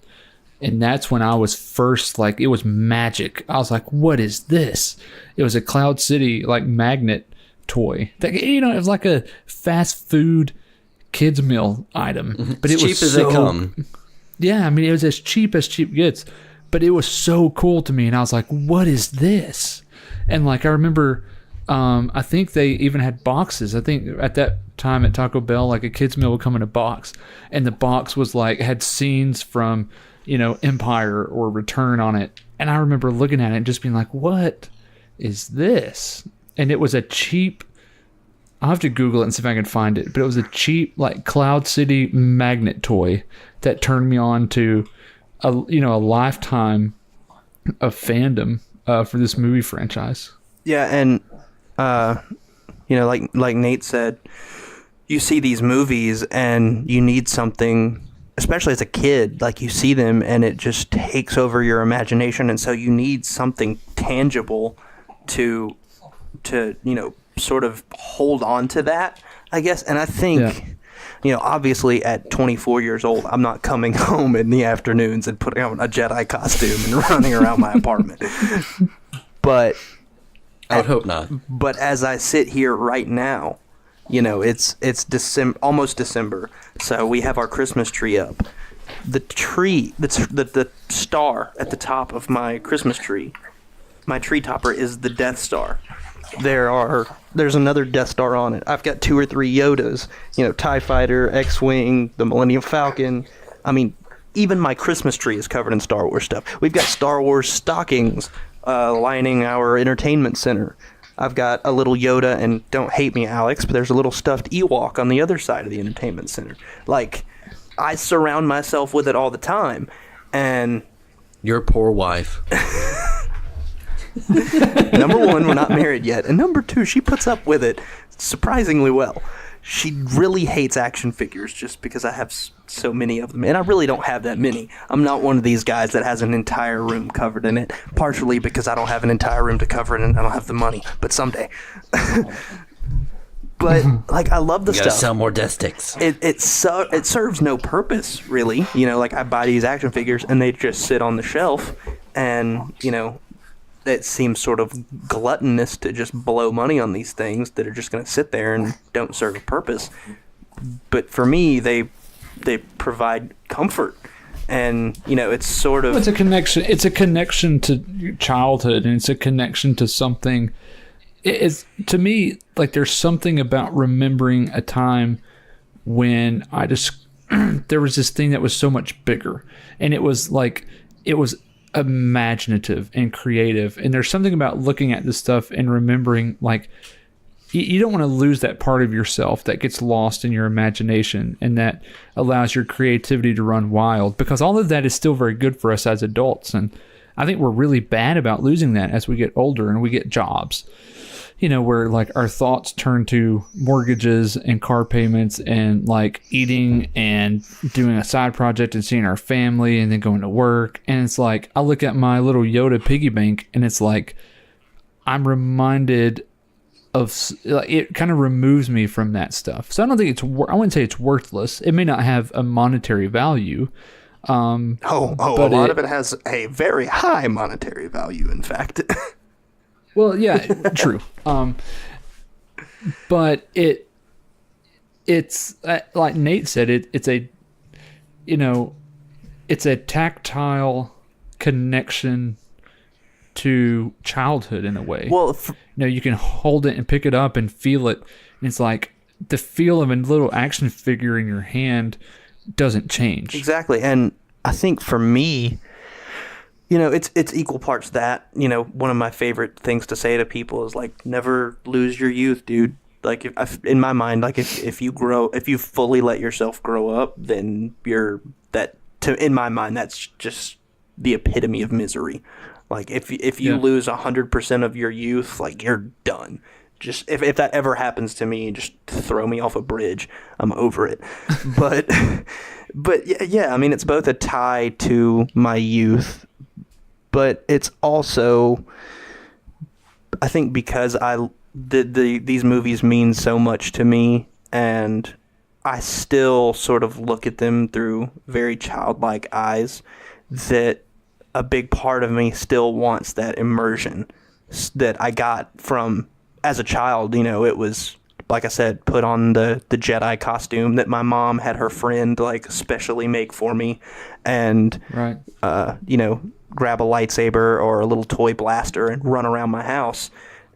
And that's when I was first, like, it was magic. I was like, what is this? It was a Cloud City, like, magnet toy. That, you know, it was like a fast food kids meal item. But it was cheap as they come. Yeah, I mean, it was as cheap gets. But it was so cool to me. And I was like, what is this? And, like, I remember, I think they even had boxes. I think at that time at Taco Bell, like, a kids meal would come in a box. And the box was, like, had scenes from, you know, Empire or Return on it. And I remember looking at it and just being like, what is this? And it was a cheap, I'll have to Google it and see if I can find it, but it was a cheap, like, Cloud City magnet toy that turned me on to a lifetime of fandom for this movie franchise. Yeah, and you know, like Nate said, you see these movies and you need something, especially as a kid, like, you see them and it just takes over your imagination, and so you need something tangible to you know, sort of hold on to that, I guess. And I think, you know, obviously at 24 years old, I'm not coming home in the afternoons and putting on a Jedi costume and running around my apartment. But I would hope not. But as I sit here right now, you know, it's almost December, so we have our Christmas tree up. The tree, the star at the top of my Christmas tree, my tree topper, is the Death Star. There's another Death Star on it. I've got 2 or 3 Yodas, you know, TIE Fighter, X-Wing, the Millennium Falcon. I mean, even my Christmas tree is covered in Star Wars stuff. We've got Star Wars stockings lining our entertainment center. I've got a little Yoda, and don't hate me, Alex, but there's a little stuffed Ewok on the other side of the entertainment center. Like, I surround myself with it all the time, and... Your poor wife. Number 1, we're not married yet, and number 2, she puts up with it surprisingly well. She really hates action figures just because I have so many of them, and I really don't have that many. I'm not one of these guys that has an entire room covered in it, partially because I don't have an entire room to cover it and I don't have the money, but someday. But, like, I love the You gotta stuff. sell more death sticks. It serves no purpose, really. You know, like, I buy these action figures and they just sit on the shelf, and, you know, it seems sort of gluttonous to just blow money on these things that are just going to sit there and don't serve a purpose. But for me, they provide comfort, And, it's sort of... It's a connection. It's a connection to your childhood, and it's a connection to something. It's, to me, like, there's something about remembering a time when I just... there was this thing that was so much bigger, and it was imaginative and creative. And there's something about looking at this stuff and remembering, like, you don't want to lose that part of yourself that gets lost in your imagination and that allows your creativity to run wild, because all of that is still very good for us as adults. And I think we're really bad about losing that as we get older and we get jobs, where like our thoughts turn to mortgages and car payments and like eating and doing a side project and seeing our family and then going to work. And it's like, I look at my little Yoda piggy bank and it's like, I'm reminded of, it kind of removes me from that stuff. So I don't think I wouldn't say it's worthless. It may not have a monetary value. A lot of it has a very high monetary value, in fact. Well, yeah, true. But it's like Nate said, it's a tactile connection to childhood in a way. Well, you can hold it and pick it up and feel it. And it's like the feel of a little action figure in your hand doesn't change. Exactly. And I think for me, it's equal parts that, one of my favorite things to say to people is like, never lose your youth, dude. Like, in my mind, like if you fully let yourself grow up, then in my mind, that's just the epitome of misery. Like if you lose 100% of your youth, like you're done. Just if that ever happens to me, just throw me off a bridge. I'm over it. But yeah, I mean, it's both a tie to my youth, but it's also, I think, because these movies mean so much to me, and I still sort of look at them through very childlike eyes, that a big part of me still wants that immersion that I got from as a child. It was, like I said, put on the Jedi costume that my mom had her friend like specially make for me, and right. Grab a lightsaber or a little toy blaster and run around my house.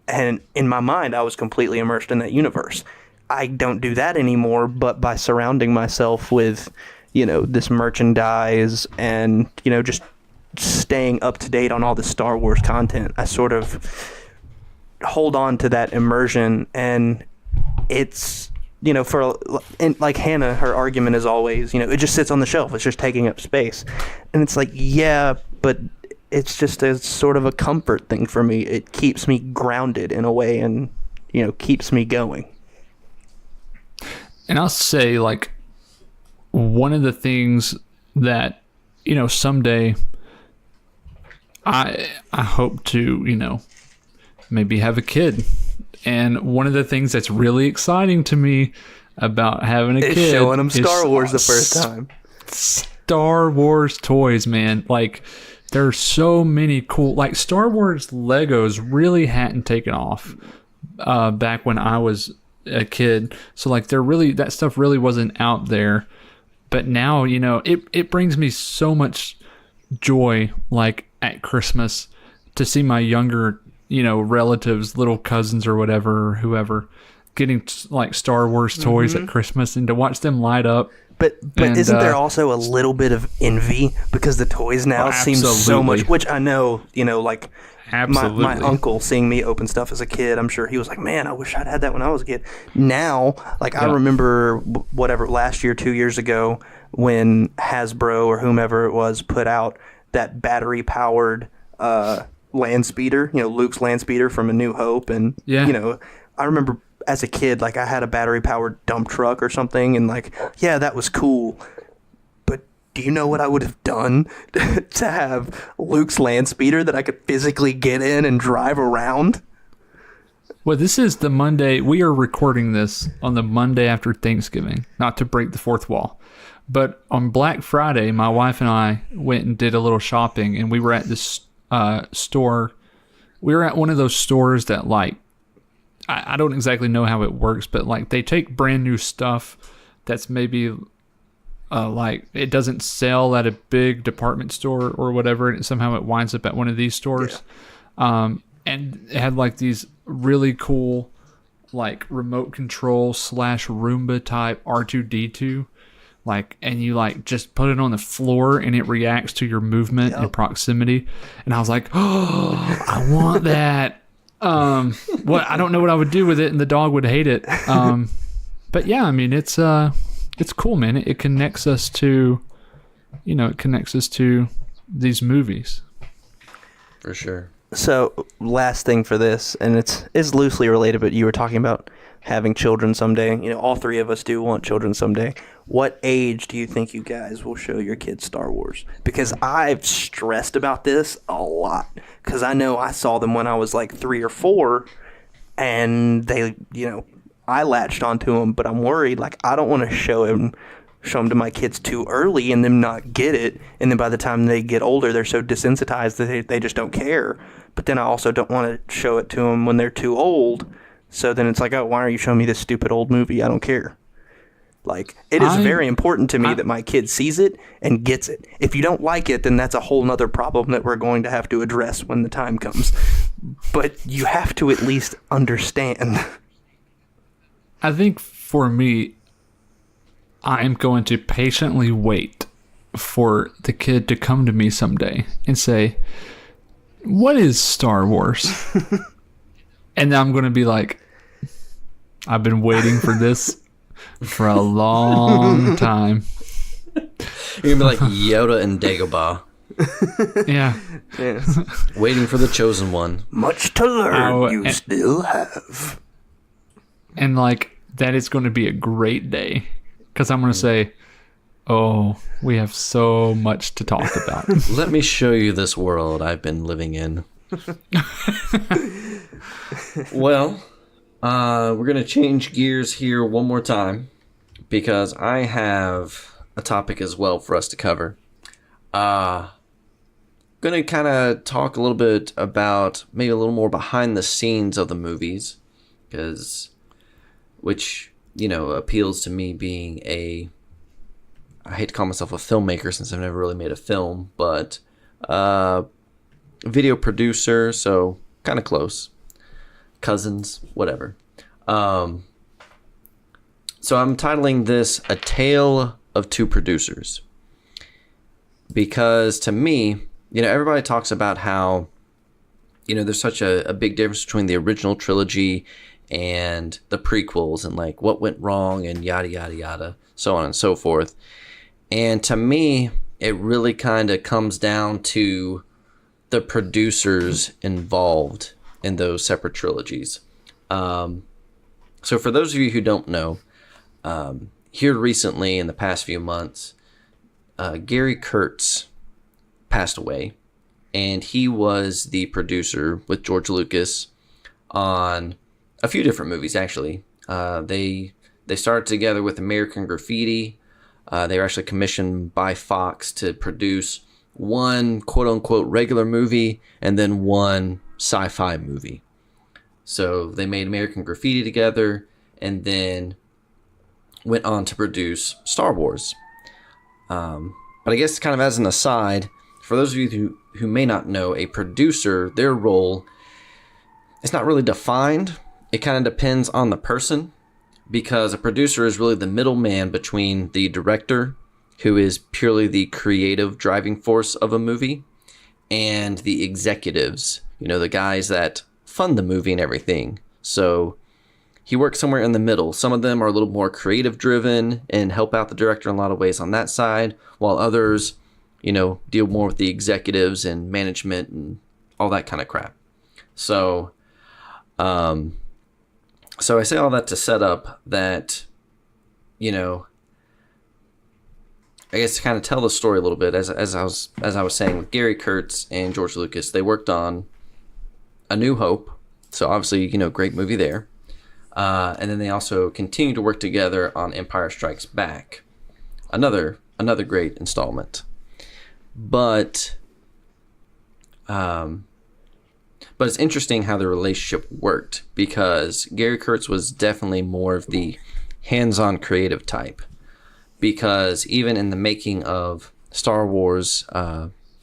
And in my mind, I was completely immersed in that universe. I don't do that anymore, but by surrounding myself with, this merchandise and, just staying up to date on all the Star Wars content, I sort of hold on to that immersion. And it's, like Hannah, her argument is always, it just sits on the shelf. It's just taking up space. And it's like, yeah, but it's just a sort of a comfort thing for me. It keeps me grounded in a way and, keeps me going. And I'll say, like, one of the things that, someday I hope to, maybe have a kid. And one of the things that's really exciting to me about having a kid is showing them Star Wars the first time. Star Wars toys, man. Like, there's so many cool, like, Star Wars Legos really hadn't taken off back when I was a kid. So, like, that stuff really wasn't out there. But now, it brings me so much joy, like, at Christmas, to see my younger, relatives, little cousins or whatever, or whoever, getting like Star Wars toys at Christmas, and to watch them light up. But isn't there also a little bit of envy because the toys now seem so much, which I know, like my uncle seeing me open stuff as a kid, I'm sure he was like, man, I wish I'd had that when I was a kid. Now, like, I remember whatever, last year, 2 years ago, when Hasbro or whomever it was put out that battery powered land speeder, Luke's land speeder from A New Hope. And, I remember as a kid, like, I had a battery powered dump truck or something, and like, yeah, that was cool. But do you know what I would have done to have Luke's land speeder that I could physically get in and drive around? Well, this is the Monday. We are recording this on the Monday after Thanksgiving, not to break the fourth wall. But on Black Friday, my wife and I went and did a little shopping, and we were at this store. We were at one of those stores that, like, I don't exactly know how it works, but like they take brand new stuff that's maybe like it doesn't sell at a big department store or whatever, and somehow it winds up at one of these stores. And it had like these really cool like remote control / Roomba type R2D2, like, and you like just put it on the floor and it reacts to your movement and proximity. And I was like, oh, I want that. What, I don't know what I would do with it, and the dog would hate it. But yeah, I mean, it's cool, man. It connects us to, these movies. For sure. So, last thing for this, and it's loosely related, but you were talking about having children someday. You know, all three of us do want children someday. What age do you think you guys will show your kids Star Wars? Because I've stressed about this a lot. Because I know I saw them when I was like 3 or 4, and they, I latched onto them, but I'm worried. Like, I don't want to show them to my kids too early and them not get it. And then by the time they get older, they're so desensitized that they just don't care. But then I also don't want to show it to them when they're too old. So then it's like, oh, why are you showing me this stupid old movie? I don't care. Like, it is very important to me that my kid sees it and gets it. If you don't like it, then that's a whole nother problem that we're going to have to address when the time comes. But you have to at least understand. I think for me, I'm going to patiently wait for the kid to come to me someday and say, what is Star Wars? And then I'm going to be like, I've been waiting for this for a long time. You're going to be like Yoda and Dagobah. Yeah. Yes. Waiting for the chosen one. Much to learn, still have. And like, that is going to be a great day. Because I'm going to say, oh, we have so much to talk about. Let me show you this world I've been living in. Well, we're going to change gears here one more time because I have a topic as well for us to cover. Going to kind of talk a little bit about maybe a little more behind the scenes of the movies, which appeals to me being I hate to call myself a filmmaker since I've never really made a film, but video producer, so kind of close. Cousins, whatever. So I'm titling this A Tale of Two Producers. Because to me, everybody talks about how, there's such a big difference between the original trilogy and the prequels and like what went wrong and yada, yada, yada, so on and so forth. And to me, it really kind of comes down to the producers involved in those separate trilogies. So for those of you who don't know, here recently in the past few months, Gary Kurtz passed away, and he was the producer with George Lucas on a few different movies, actually. They started together with American Graffiti. They were actually commissioned by Fox to produce one quote-unquote regular movie and then one sci-fi movie. So they made American Graffiti together and then went on to produce Star Wars. But I guess kind of as an aside, for those of you who may not know, a producer, their role is not really defined. It kind of depends on the person, because a producer is really the middleman between the director, who is purely the creative driving force of a movie, and the executives, the guys that fund the movie and everything. So he works somewhere in the middle. Some of them are a little more creative driven and help out the director in a lot of ways on that side, while others, deal more with the executives and management and all that kind of crap. So, so I say all that to set up that, I guess to kind of tell the story a little bit, as I was saying, with Gary Kurtz and George Lucas, they worked on A New Hope, so obviously, great movie there. And then they also continued to work together on Empire Strikes Back, another great installment. But it's interesting how the relationship worked, because Gary Kurtz was definitely more of the hands-on creative type, because even in the making of Star Wars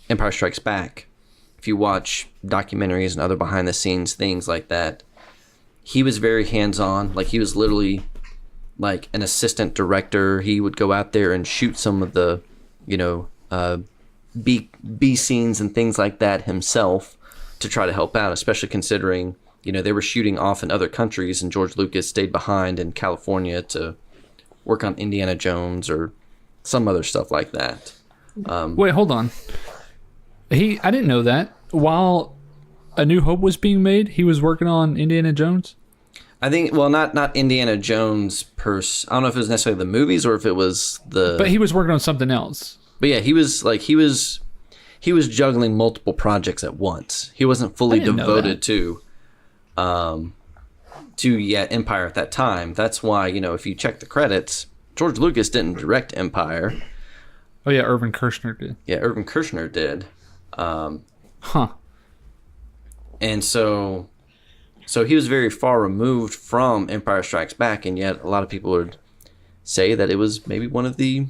Empire Strikes Back, if you watch documentaries and other behind the scenes things like that, he was very hands-on. Like, he was literally like an assistant director. He would go out there and shoot some of the, B scenes and things like that himself to try to help out, especially considering, they were shooting off in other countries and George Lucas stayed behind in California to work on Indiana Jones or some other stuff like that. Wait, hold on. I didn't know that. While A New Hope was being made, he was working on Indiana Jones? I think, well, not Indiana Jones I don't know if it was necessarily the movies or if it was the... But he was working on something else. But yeah, he was juggling multiple projects at once. He wasn't fully devoted to Empire at that time. That's why, if you check the credits, George Lucas didn't direct Empire. Oh yeah, Irvin Kershner did. Yeah, Irvin Kershner did. And so he was very far removed from Empire Strikes Back, and yet a lot of people would say that it was maybe one of the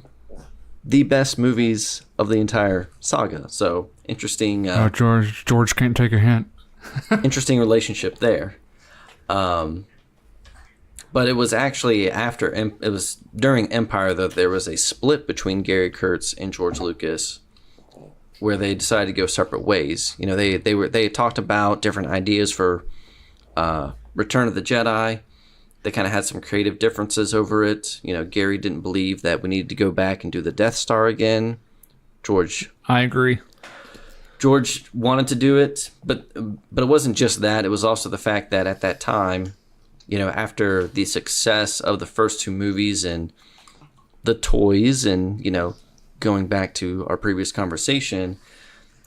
best movies of the entire saga. So interesting. George can't take a hint. Interesting relationship there. But it was actually it was during Empire that there was a split between Gary Kurtz and George Lucas, where they decided to go separate ways. They had talked about different ideas for Return of the Jedi. They kind of had some creative differences over it. Gary didn't believe that we needed to go back and do the Death Star again. I agree. George wanted to do it, but it wasn't just that. It was also the fact that at that time, after the success of the first two movies and the toys and, going back to our previous conversation,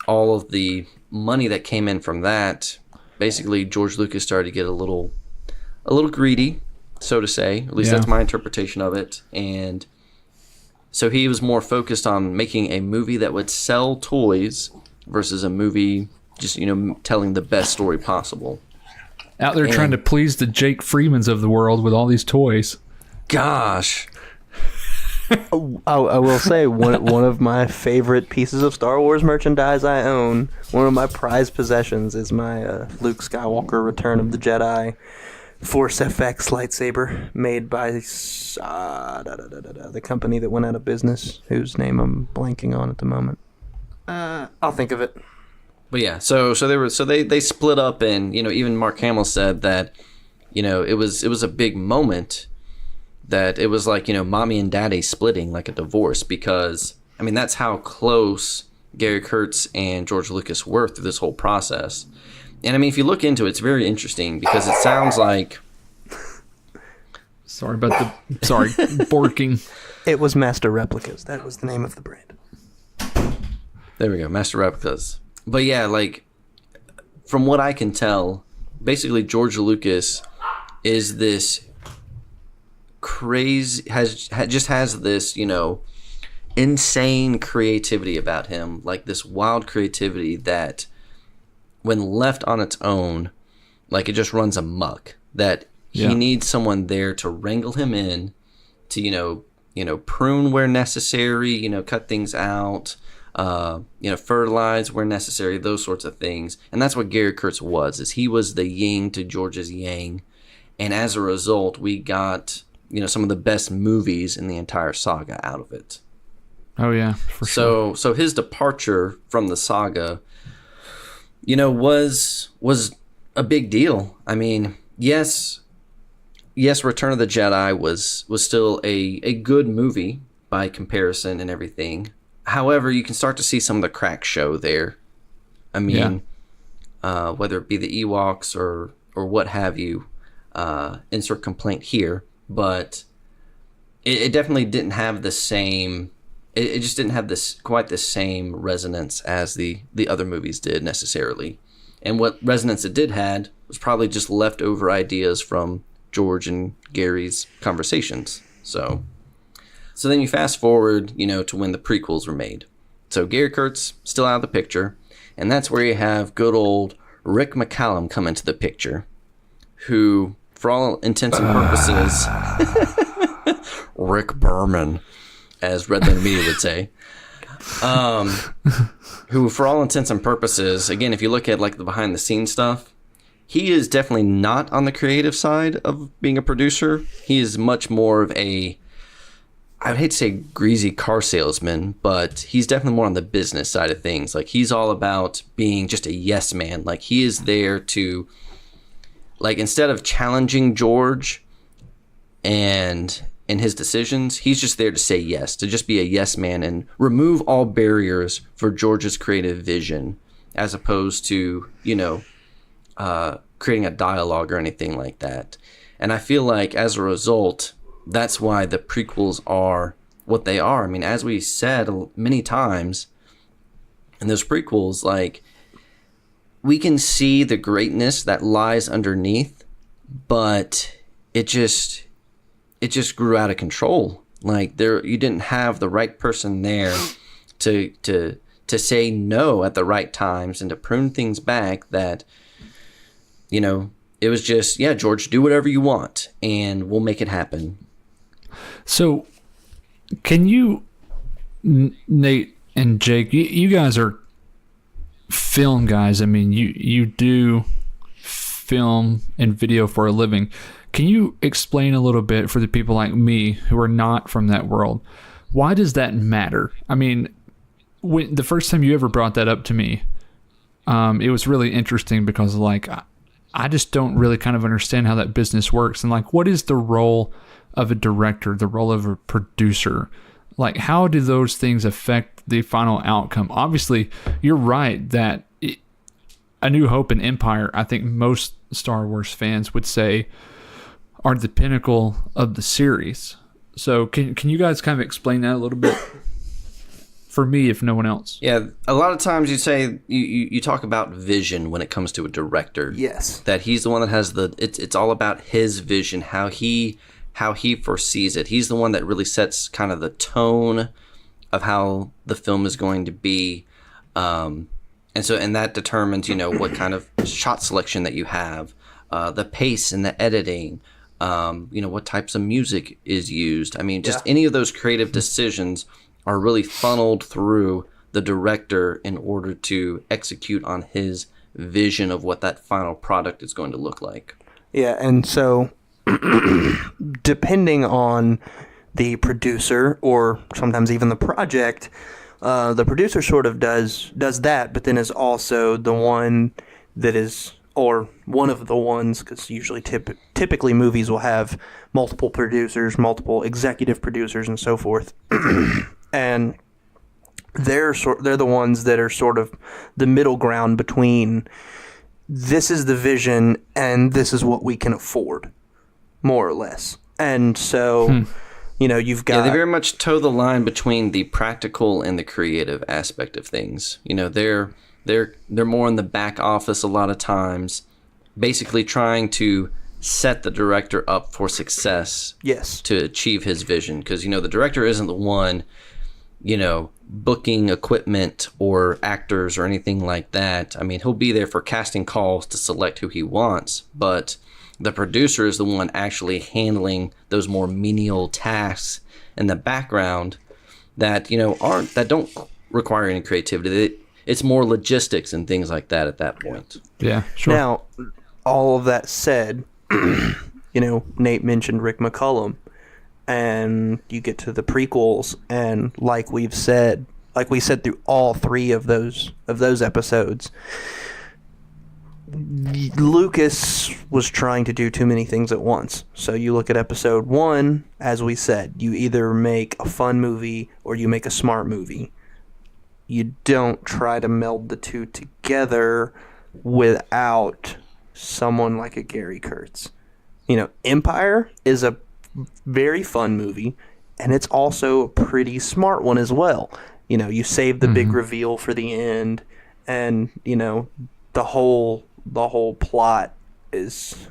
all of the money that came in from that, basically George Lucas started to get a little greedy, so to say. At least that's my interpretation of it. And so he was more focused on making a movie that would sell toys versus a movie just, telling the best story possible. Out there trying to please the Jake Freemans of the world with all these toys. Gosh. I will say one of my favorite pieces of Star Wars merchandise I own, one of my prized possessions, is my Luke Skywalker Return of the Jedi Force FX lightsaber made by the company that went out of business, whose name I'm blanking on at the moment. I'll think of it. But yeah, so they split up, and even Mark Hamill said that it was a big moment, that it was like mommy and daddy splitting like a divorce, because that's how close Gary Kurtz and George Lucas were through this whole process. And if you look into it, it's very interesting because it sounds like... Sorry borking. It was Master Replicas. That was the name of the brand. There we go, Master Replicas. But yeah, like, from what I can tell, basically George Lucas is this crazy, has this, insane creativity about him, like this wild creativity that when left on its own, like, it just runs amok, that he needs someone there to wrangle him in, to, prune where necessary, cut things out, fertilize where necessary, those sorts of things. And that's what Gary Kurtz was, is he was the yin to George's yang. And as a result, we got, some of the best movies in the entire saga out of it. Oh yeah, for sure. So his departure from the saga, was a big deal. Yes, Return of the Jedi was still a good movie by comparison and everything. However, you can start to see some of the cracks show there. Whether it be the Ewoks or what have you, insert complaint here, but it definitely didn't have the same... It just didn't have quite the same resonance as the other movies did necessarily. And what resonance it did had was probably just leftover ideas from George and Gary's conversations. So then you fast forward, to when the prequels were made. So Gary Kurtz still out of the picture, and that's where you have good old Rick McCallum come into the picture, who, for all intents and purposes, Rick Berman. as Red Letter Media would say. Who, for all intents and purposes, again, if you look at like the behind the scenes stuff, he is definitely not on the creative side of being a producer. He is much more of a, I would hate to say greasy car salesman, but he's definitely more on the business side of things. Like, he's all about being just a yes man. Like, he is there to, like, instead of challenging George and in his decisions, he's just there to say yes, to just be a yes man and remove all barriers for George's creative vision, as opposed to, you know, creating a dialogue or anything like that. And I feel like as a result, that's why the prequels are what they are. I mean, as we said many times in those prequels, like, we can see the greatness that lies underneath, but it just grew out of control. Like, you didn't have the right person there to say no at the right times and to prune things back. That, you know, it was just, yeah, George, do whatever you want and we'll make it happen. So, can you, Nate and Jake, you guys are film guys. I mean, you do film and video for a living. Can you explain a little bit for the people like me who are not from that world? Why does that matter? I mean, when the first time you ever brought that up to me, it was really interesting because, like, I just don't really kind of understand how that business works. And, like, what is the role of a director, the role of a producer? Like, how do those things affect the final outcome? Obviously, you're right that A New Hope and Empire, I think most Star Wars fans would say, are the pinnacle of the series. So can you guys kind of explain that a little bit for me, if no one else? Yeah, a lot of times you say you talk about vision when it comes to a director. Yes. That he's the one that has it's all about his vision, how he foresees it. He's the one that really sets kind of the tone of how the film is going to be. And that determines, you know, what kind of shot selection that you have, the pace and the editing, you know, what types of music is used. I mean, just any of those creative decisions are really funneled through the director in order to execute on his vision of what that final product is going to look like. Yeah, and so depending on the producer or sometimes even the project, the producer sort of does that, but then is also the one that is, or one of the ones, because usually typically movies will have multiple producers, multiple executive producers, and so forth. And they're the ones that are sort of the middle ground between this is the vision and this is what we can afford, more or less. And so, you know, you've got... Yeah, they very much toe the line between the practical and the creative aspect of things. You know, they're more in the back office a lot of times, basically trying to set the director up for success. Yes. To achieve his vision. Because, you know, the director isn't the one, you know, booking equipment or actors or anything like that. I mean, he'll be there for casting calls to select who he wants, but the producer is the one actually handling those more menial tasks in the background that, you know, that don't require any creativity. It's more logistics and things like that at that point. Yeah, sure. Now, all of that said, you know, Nate mentioned Rick McCullum, and you get to the prequels, and like we said through all three of those episodes, Lucas was trying to do too many things at once. So you look at episode 1, as we said, you either make a fun movie or you make a smart movie. You don't try to meld the two together without someone like a Gary Kurtz. You know, Empire is a very fun movie, and it's also a pretty smart one as well. You know, you save the big reveal for the end, and, you know, the whole plot is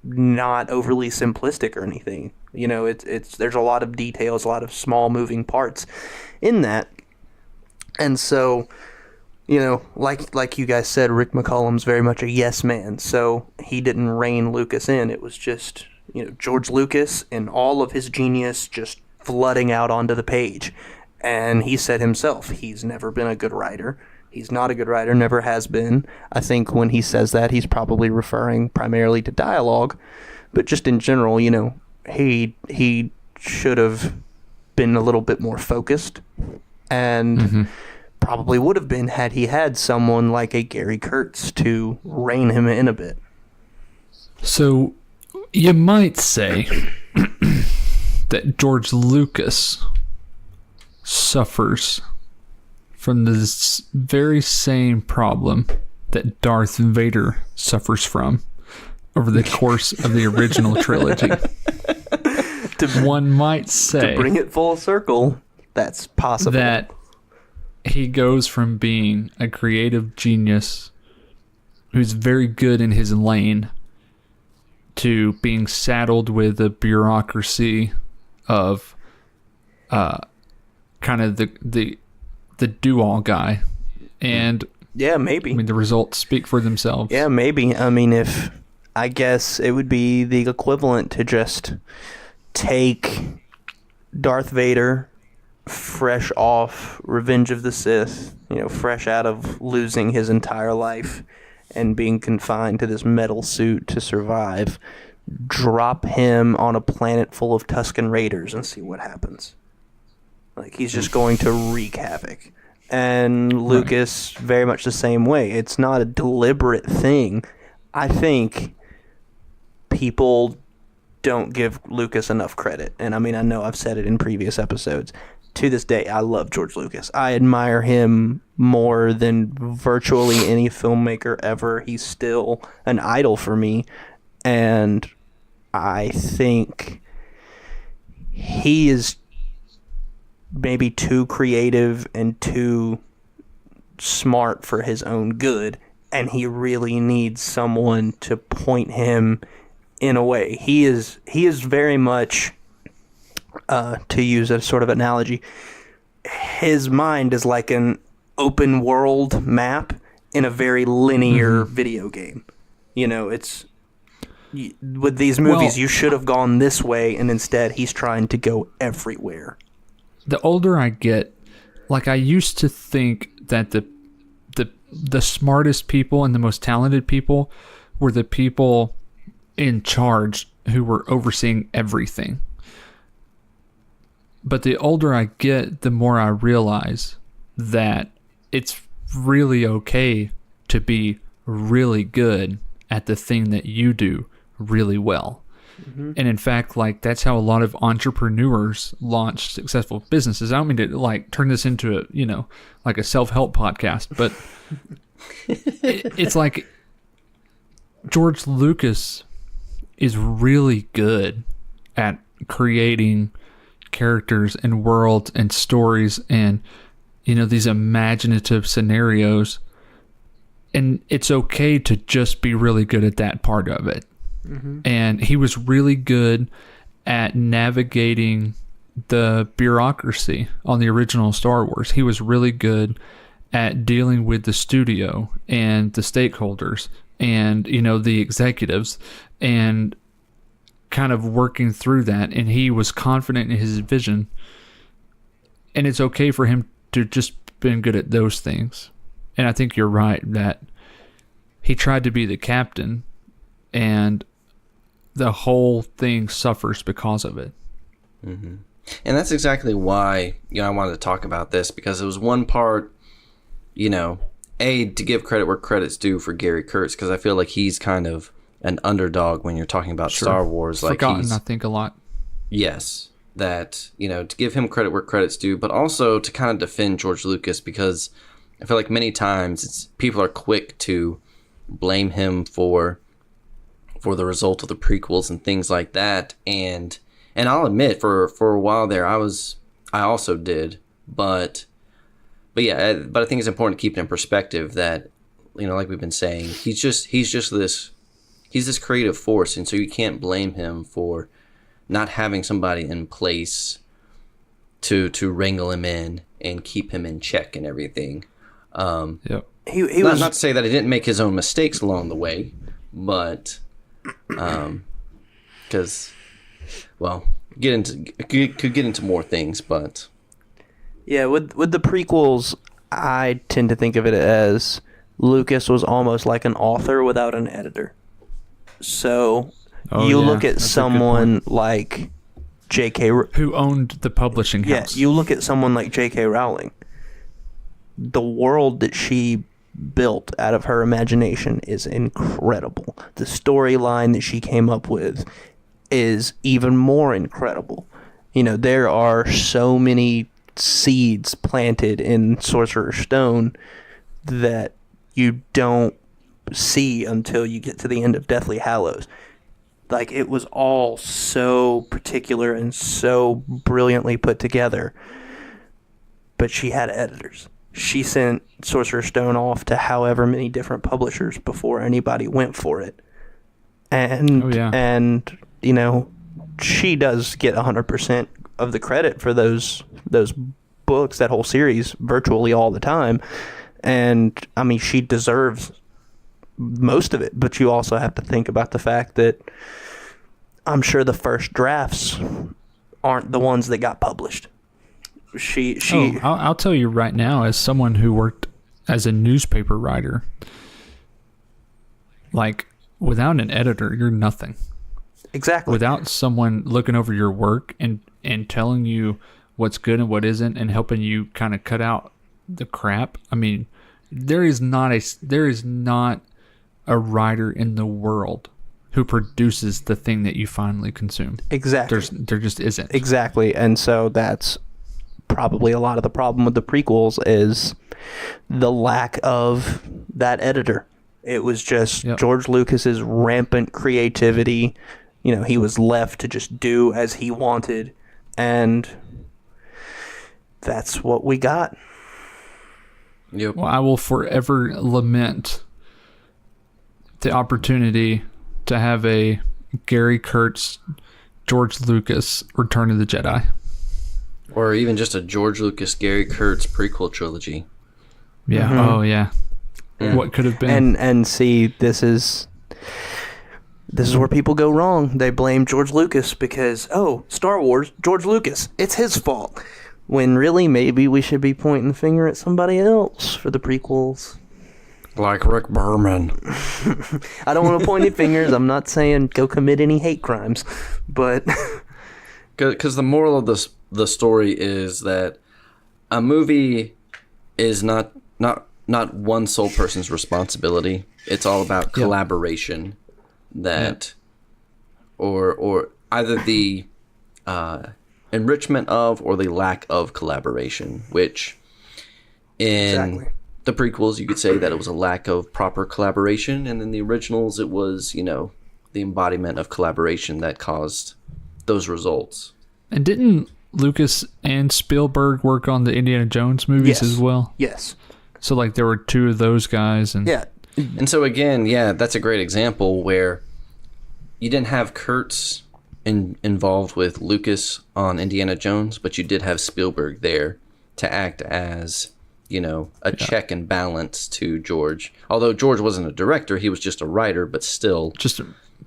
not overly simplistic or anything. You know, it's there's a lot of details, a lot of small moving parts in that. And so, you know, like you guys said, Rick McCullum's very much a yes man. So he didn't rein Lucas in. It was just, you know, George Lucas and all of his genius just flooding out onto the page. And he said himself, he's never been a good writer. He's not a good writer, never has been. I think when he says that, he's probably referring primarily to dialogue. But just in general, you know, he should have been a little bit more focused. And probably would have been had he had someone like a Gary Kurtz to rein him in a bit. So you might say that George Lucas suffers from this very same problem that Darth Vader suffers from over the course of the original trilogy. One might say, to bring it full circle, that's possible. That he goes from being a creative genius who's very good in his lane to being saddled with the bureaucracy of kind of the do-all guy. And yeah, maybe. I mean, the results speak for themselves. Yeah, maybe. I mean, I guess it would be the equivalent to just take Darth Vader fresh off Revenge of the Sith, you know, fresh out of losing his entire life and being confined to this metal suit to survive, drop him on a planet full of Tusken Raiders and see what happens. Like, he's just going to wreak havoc. And Lucas, very much the same way. It's not a deliberate thing. I think people don't give Lucas enough credit. And I mean, I know I've said it in previous episodes. To this day, I love George Lucas. I admire him more than virtually any filmmaker ever. He's still an idol for me. And I think he is maybe too creative and too smart for his own good. And he really needs someone to point him in a way. He is very much... to use a sort of analogy, his mind is like an open world map in a very linear video game. You know, it's with these movies, you should have gone this way, and instead he's trying to go everywhere. The older I get, like, I used to think that the smartest people and the most talented people were the people in charge who were overseeing everything. But the older I get, the more I realize that it's really okay to be really good at the thing that you do really well. And in fact, like, that's how a lot of entrepreneurs launch successful businesses. I don't mean to, like, turn this into a, you know, like a self-help podcast, but it's like George Lucas is really good at creating characters and worlds and stories and, you know, these imaginative scenarios, and it's okay to just be really good at that part of it. And he was really good at navigating the bureaucracy on the original Star Wars. He was really good at dealing with the studio and the stakeholders and, you know, the executives and kind of working through that, and he was confident in his vision, and it's okay for him to just been good at those things. And I think you're right that he tried to be the captain, and the whole thing suffers because of it. And that's exactly why, you know, I wanted to talk about this, because it was one part, you know, to give credit where credit's due for Gary Kurtz, because I feel like he's kind of an underdog when you're talking about Star Wars. Like, forgotten, I think, a lot. Yes, that, you know, to give him credit where credit's due, but also to kind of defend George Lucas, because I feel like many times people are quick to blame him for the result of the prequels and things like that. And I'll admit, for a while there, I also did, but yeah, but I think it's important to keep it in perspective that, you know, like we've been saying, he's this creative force, and so you can't blame him for not having somebody in place to wrangle him in and keep him in check and everything. Yep. He was not to say that he didn't make his own mistakes along the way, but because, well, could get into more things, but Yeah, with the prequels, I tend to think of it as Lucas was almost like an author without an editor. So you look at someone like J.K. Who owned the publishing Yeah, house. you look at someone like J.K. Rowling. The world that she built out of her imagination is incredible. The storyline that she came up with is even more incredible. You know, there are so many seeds planted in Sorcerer's Stone that you don't see until you get to the end of Deathly Hallows. Like, it was all so particular and so brilliantly put together. But she had editors. She sent Sorcerer's Stone off to however many different publishers before anybody went for it. And you know, she does get 100% of the credit for those books, that whole series, virtually all the time. And I mean, she deserves most of it, but you also have to think about the fact that I'm sure the first drafts aren't the ones that got published. I'll tell you right now, as someone who worked as a newspaper writer, like, without an editor, you're nothing. Exactly. Without someone looking over your work and telling you what's good and what isn't, and helping you kind of cut out the crap. I mean, there is not a writer in the world who produces the thing that you finally consume. Exactly. There just isn't. Exactly. And so that's probably a lot of the problem with the prequels, is the lack of that editor. It was just George Lucas's rampant creativity. You know, he was left to just do as he wanted, and that's what we got. Yep. Well, I will forever lament the opportunity to have a Gary Kurtz, George Lucas Return of the Jedi. Or even just a George Lucas, Gary Kurtz prequel trilogy. Yeah. Mm-hmm. Oh, yeah. What could have been. And see, this is where people go wrong. They blame George Lucas because, Star Wars, George Lucas, it's his fault. When really, maybe we should be pointing the finger at somebody else for the prequels. Like Rick Berman. I don't want to point any fingers. I'm not saying go commit any hate crimes, but Because the moral of the story is that a movie is not one sole person's responsibility. It's all about collaboration. Or either the enrichment of or the lack of collaboration, which in the prequels you could say that it was a lack of proper collaboration, and in the originals it was, the embodiment of collaboration that caused those results. And didn't Lucas and Spielberg work on the Indiana Jones movies as well? Yes. So, like, there were two of those guys. And And so, again, that's a great example where you didn't have Kurtz involved with Lucas on Indiana Jones, but you did have Spielberg there to act as, a check and balance to George. Although George wasn't a director, he was just a writer, but still.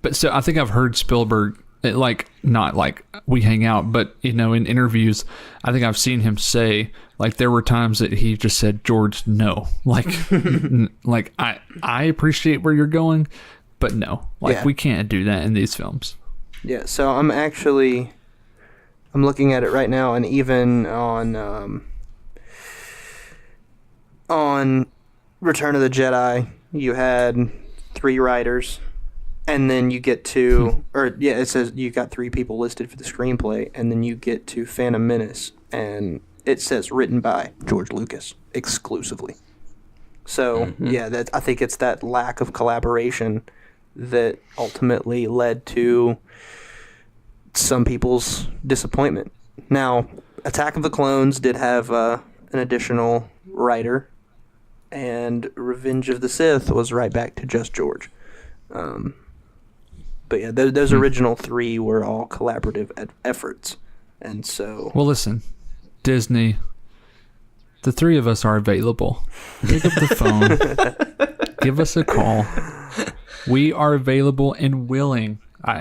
But I think I've heard Spielberg, not like we hang out, but, in interviews, I think I've seen him say, like, there were times that he just said, George, no. Like, I appreciate where you're going, but no. Like, we can't do that in these films. Yeah, so I'm looking at it right now, and even on Return of the Jedi, you had 3 writers, and then you get to, it says you got 3 people listed for the screenplay, and then you get to Phantom Menace, and it says written by George Lucas exclusively. So, I think it's that lack of collaboration that ultimately led to some people's disappointment. Now, Attack of the Clones did have an additional writer, and Revenge of the Sith was right back to just George. But yeah, those original 3 were all collaborative efforts. And so... Well, listen, Disney, the 3 of us are available. Pick up the phone. Give us a call. We are available and willing.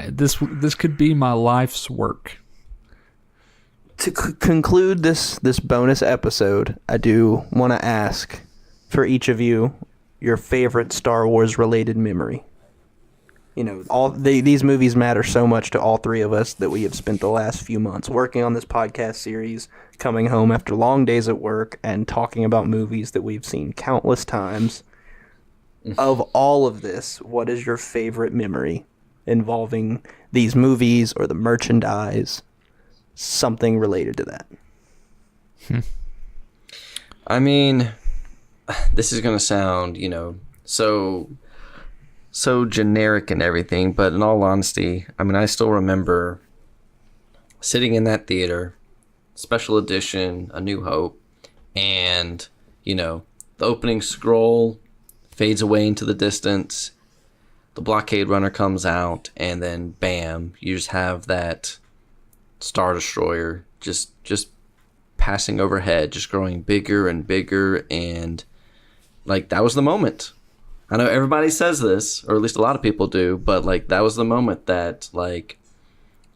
This could be my life's work. To conclude this bonus episode, I do want to ask for each of you your favorite Star Wars related memory. You know, these movies matter so much to all three of us that we have spent the last few months working on this podcast series, coming home after long days at work, and talking about movies that we've seen countless times. Of all of this, what is your favorite memory involving these movies or the merchandise? Something related to that. I mean, this is going to sound, so generic and everything, but in all honesty, I mean, I still remember sitting in that theater, special edition, A New Hope, and, the opening scroll fades away into the distance, the blockade runner comes out, and then bam, you just have that Star Destroyer just passing overhead, just growing bigger and bigger, and like that was the moment. I know everybody says this, or at least a lot of people do, but like that was the moment that like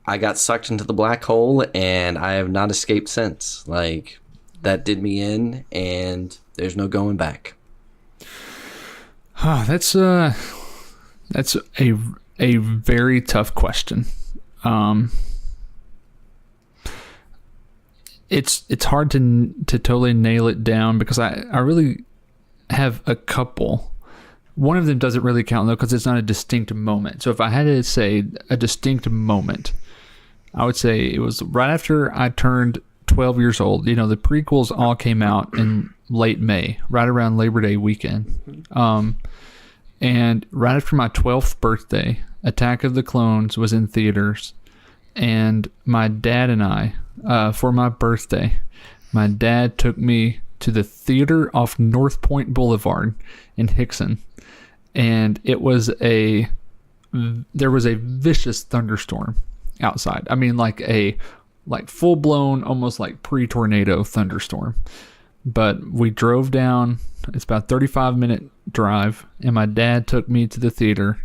I got sucked into the black hole and I have not escaped since. Like that did me in, and there's no going back. That's a very tough question. It's hard to totally nail it down because I really have a couple. One of them doesn't really count though because it's not a distinct moment. So if I had to say a distinct moment, I would say it was right after I turned 12 years old. The prequels all came out in late May, right around Labor Day weekend. And right after my 12th birthday, Attack of the Clones was in theaters, and my dad and I, for my birthday, my dad took me to the theater off North Point Boulevard in Hickson, and there was a vicious thunderstorm outside. I mean, like full blown, almost like pre-tornado thunderstorm. But we drove down. It's about a 35-minute drive, and my dad took me to the theater,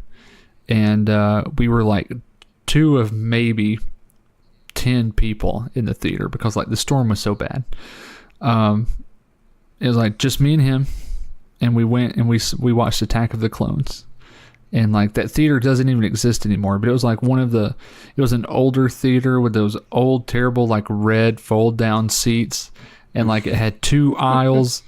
and we were like two of maybe 10 people in the theater because like the storm was so bad. It was like just me and him, and we went and we watched Attack of the Clones. And like that theater doesn't even exist anymore, but it was like it was an older theater with those old terrible like red fold down seats, and like it had two aisles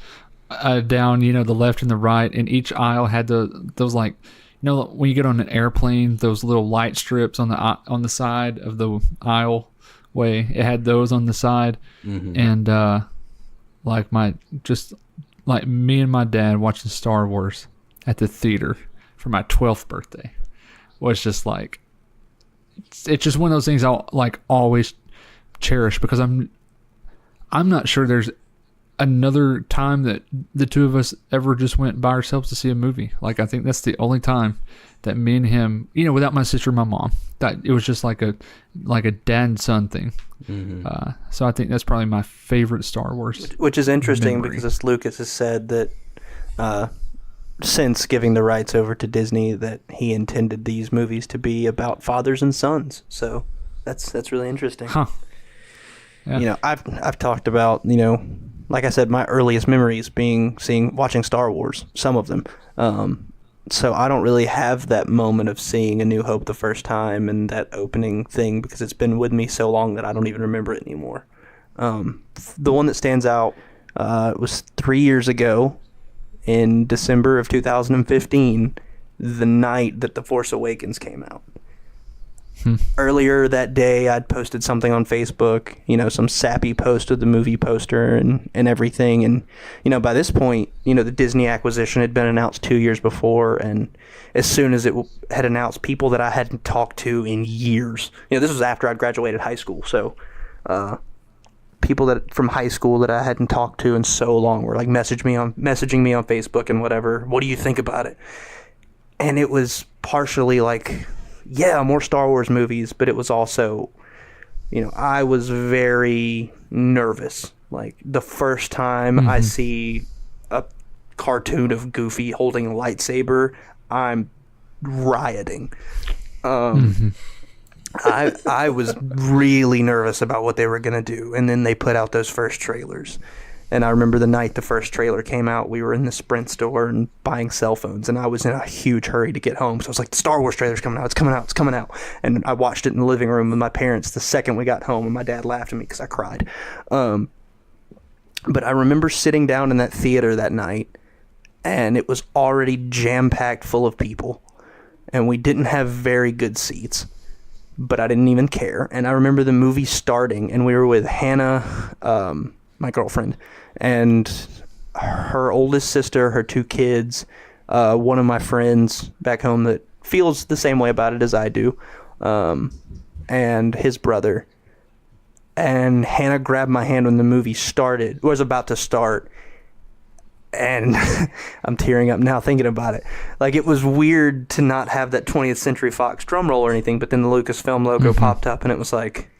down, the left and the right, and each aisle had those like, when you get on an airplane, those little light strips on the side of the aisle way, it had those on the side. Mm-hmm. And like me and my dad watching Star Wars at the theater for my 12th birthday was just like, it's just one of those things I'll like always cherish because I'm not sure there's another time that the two of us ever just went by ourselves to see a movie. Like I think that's the only time that me and him, without my sister and my mom, that it was just like a dad and son thing. Mm-hmm. So I think that's probably my favorite Star Wars. Which is interesting memory. Because as Lucas has said that since giving the rights over to Disney, that he intended these movies to be about fathers and sons. So that's really interesting. Huh. Yeah. I've talked about, like I said, my earliest memories being watching Star Wars, some of them. So I don't really have that moment of seeing A New Hope the first time and that opening thing because it's been with me so long that I don't even remember it anymore. The one that stands out was 3 years ago in December of 2015, the night that The Force Awakens came out. Earlier that day, I'd posted something on Facebook, some sappy post of the movie poster and everything. And, by this point, the Disney acquisition had been announced 2 years before. And as soon as it had announced, people that I hadn't talked to in years, this was after I'd graduated high school. So people that from high school that I hadn't talked to in so long were like messaging me on Facebook and whatever. What do you think about it? And it was partially like, yeah, more Star Wars movies, but it was also, I was very nervous. Like the first time I see a cartoon of Goofy holding a lightsaber, I'm rioting. I was really nervous about what they were going to do, and then they put out those first trailers. And I remember the night the first trailer came out, we were in the Sprint store and buying cell phones, and I was in a huge hurry to get home. So I was like, the Star Wars trailer's coming out, it's coming out, it's coming out. And I watched it in the living room with my parents the second we got home, and my dad laughed at me because I cried. But I remember sitting down in that theater that night, and it was already jam-packed full of people, and we didn't have very good seats. But I didn't even care. And I remember the movie starting, and we were with Hannah, my girlfriend, and her oldest sister, her 2 kids, one of my friends back home that feels the same way about it as I do, and his brother. And Hannah grabbed my hand when the movie was about to start. And I'm tearing up now thinking about it. Like, it was weird to not have that 20th Century Fox drum roll or anything, but then the Lucasfilm logo popped up, and it was like,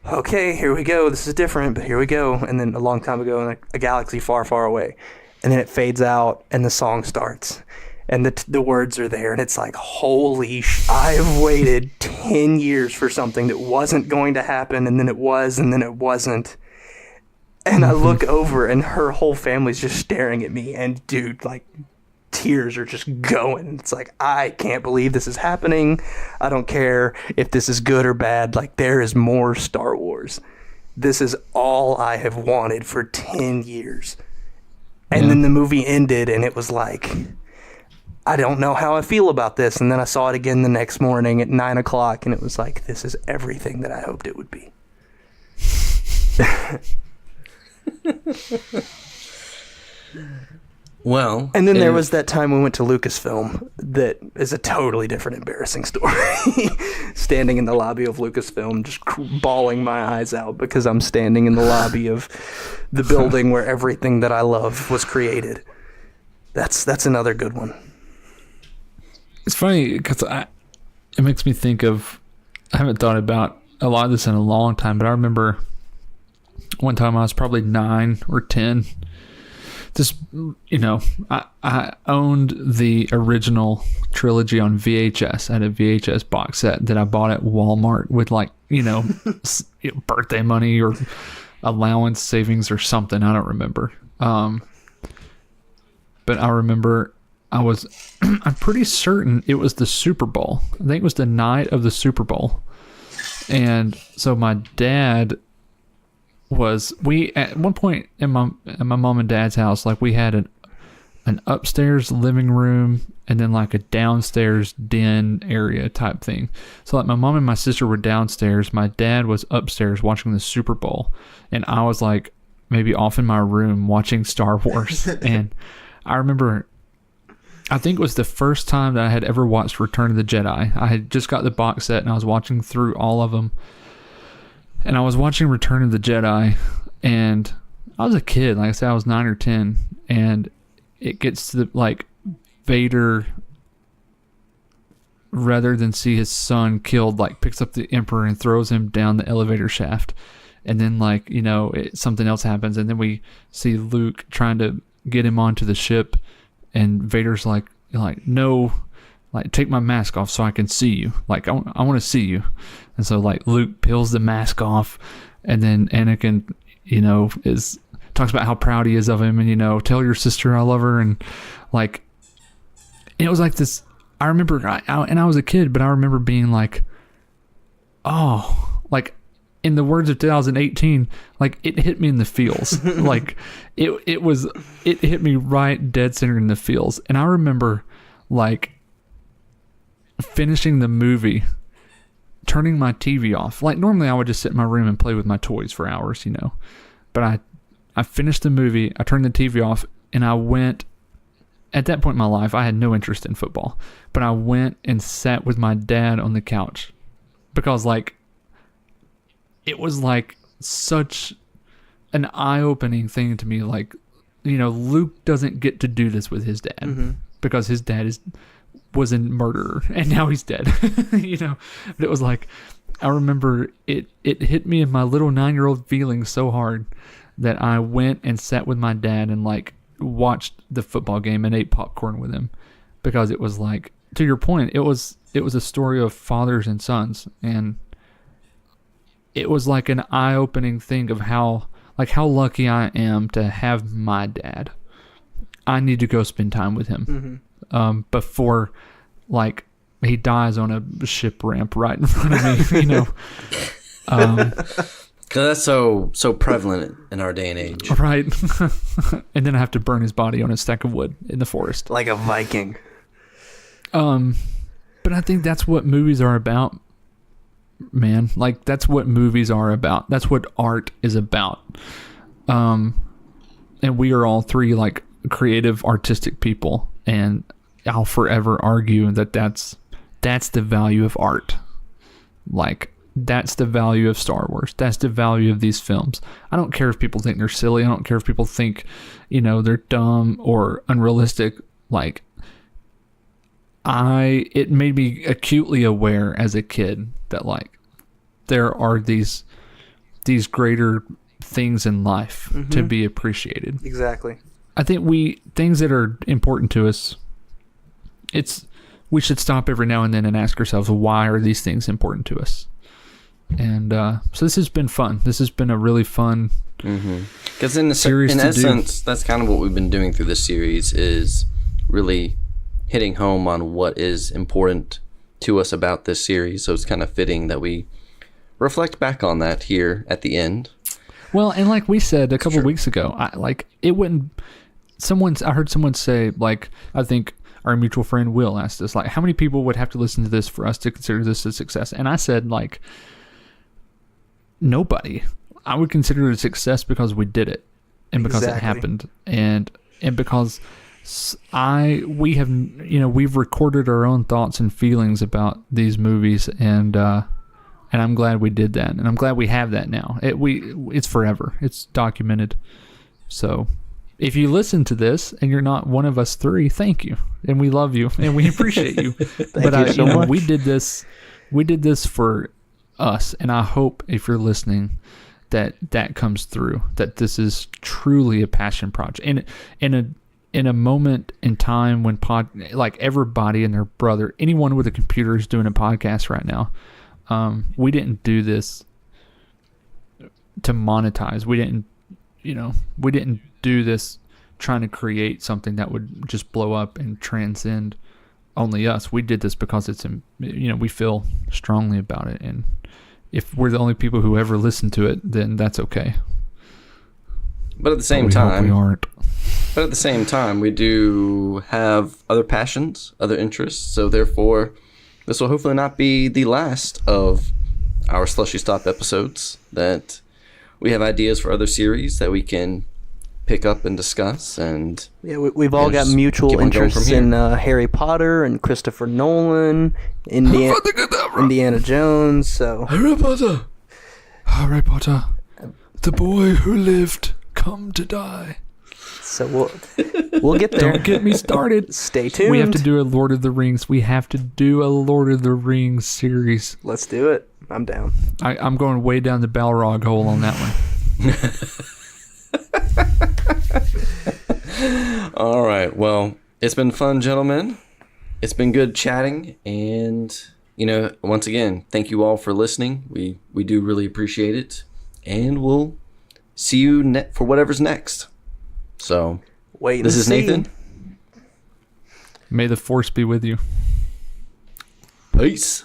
okay, here we go. This is different, but here we go. And then a long time ago in a galaxy far, far away. And then it fades out, and the song starts. And the words are there, and it's like, holy I've waited 10 years for something that wasn't going to happen, and then it was, and then it wasn't. And I look over, and her whole family's just staring at me, and dude, like, tears are just going. It's like, I can't believe this is happening. I don't care if this is good or bad. Like, there is more Star Wars. This is all I have wanted for 10 years. And then the movie ended, and it was like, I don't know how I feel about this. And then I saw it again the next morning at 9 o'clock, and it was like, this is everything that I hoped it would be. Well, and then there was that time we went to Lucasfilm that is a totally different embarrassing story. Standing in the lobby of Lucasfilm, just bawling my eyes out because I'm standing in the lobby of the building where everything that I love was created. That's another good one. It's funny because it makes me think of, I haven't thought about a lot of this in a long time, but I remember one time I was probably 9 or 10. Just, I owned the original trilogy on VHS. I had a VHS box set that I bought at Walmart with birthday money or allowance savings or something. I don't remember. But I remember I'm pretty certain it was the Super Bowl. I think it was the night of the Super Bowl. And so my dad at one point in my mom and dad's house, like, we had an upstairs living room and then like a downstairs den area type thing. So like my mom and my sister were downstairs, my dad was upstairs watching the Super Bowl, and I was like maybe off in my room watching Star Wars. And I remember, I think it was the first time that I had ever watched Return of the Jedi. I had just got the box set and I was watching through all of them. And I was watching Return of the Jedi, and I was a kid. Like I said, I was 9 or 10, and it gets to Vader, rather than see his son killed, picks up the Emperor and throws him down the elevator shaft. And then, something else happens, and then we see Luke trying to get him onto the ship, and Vader's like, no, take my mask off so I can see you. I want to see you. And so Luke peels the mask off, and then Anakin, talks about how proud he is of him, and tell your sister I love her, and it was like this. I remember, and I was a kid, but I remember being in the words of 2018, it hit me in the feels. It hit me right dead center in the feels. And I remember finishing the movie, turning my TV off. Normally I would just sit in my room and play with my toys for hours, but I finished the movie, I turned the TV off, and I went, at that point in my life, I had no interest in football, but I went and sat with my dad on the couch because it was such an eye-opening thing to me. Luke doesn't get to do this with his dad because his dad was a murderer and now he's dead. But it was I remember it hit me in my little 9-year-old feelings so hard that I went and sat with my dad and watched the football game and ate popcorn with him, because it was to your point, it was it was a story of fathers and sons, and it was like an eye-opening thing of how lucky I am to have my dad. I need to go spend time with him before, like, he dies on a ship ramp right in front of me, you know. Because that's so prevalent in our day and age. Right. And then I have to burn his body on a stack of wood in the forest. Like a Viking. But I think that's what movies are about, man. Like, that's what movies are about. That's what art is about. And we are all three, like, creative, artistic people. And I'll forever argue that that's the value of art. Like, that's the value of Star Wars. That's the value of these films. I don't care if people think they're silly. I don't care if people think, you know, they're dumb or unrealistic. Like, it made me acutely aware as a kid that, like, there are these greater things in life to be appreciated. Exactly. I think things that are important to us, we should stop every now and then and ask ourselves, why are these things important to us? And so this has been fun. This has been a really fun Because in series essence, that's kind of what we've been doing through this series, is really hitting home on what is important to us about this series. So it's kind of fitting that we reflect back on that here at the end. Well, and like we said a couple weeks ago, I heard someone say, like, I think our mutual friend Will asked us, like, how many people would have to listen to this for us to consider this a success? And I said, like, nobody. I would consider it a success because we did it, and because it happened, and because we've recorded our own thoughts and feelings about these movies, and I'm glad we did that, and I'm glad we have that now. It's forever. It's documented. So if you listen to this and you're not one of us three, thank you, and we love you, and we appreciate you. Thank you so much. We did this for us, and I hope if you're listening that comes through, that this is truly a passion project. In a moment in time when like everybody and their brother, anyone with a computer is doing a podcast right now. We didn't do this to monetize. We didn't do this trying to create something that would just blow up and transcend only us. We did this because we feel strongly about it, and if we're the only people who ever listen to it, then that's okay. But at the same time, we do have other passions, other interests. So therefore, this will hopefully not be the last of our Slushy Stop episodes. That we have ideas for other series that we can pick up and discuss. And yeah, we've all got mutual interests in Harry Potter and Christopher Nolan, Indiana Jones. So Harry Potter, the boy who lived, come to die. So we'll get there. Don't get me started. Stay tuned. We have to do a Lord of the Rings. We have to do a Lord of the Rings series. Let's do it. I'm down. I'm going way down the Balrog hole on that one. All right. Well, it's been fun, gentlemen. It's been good chatting, and once again, thank you all for listening. We do really appreciate it, and we'll see you for whatever's next. So, this is Nathan. May the Force be with you. Peace.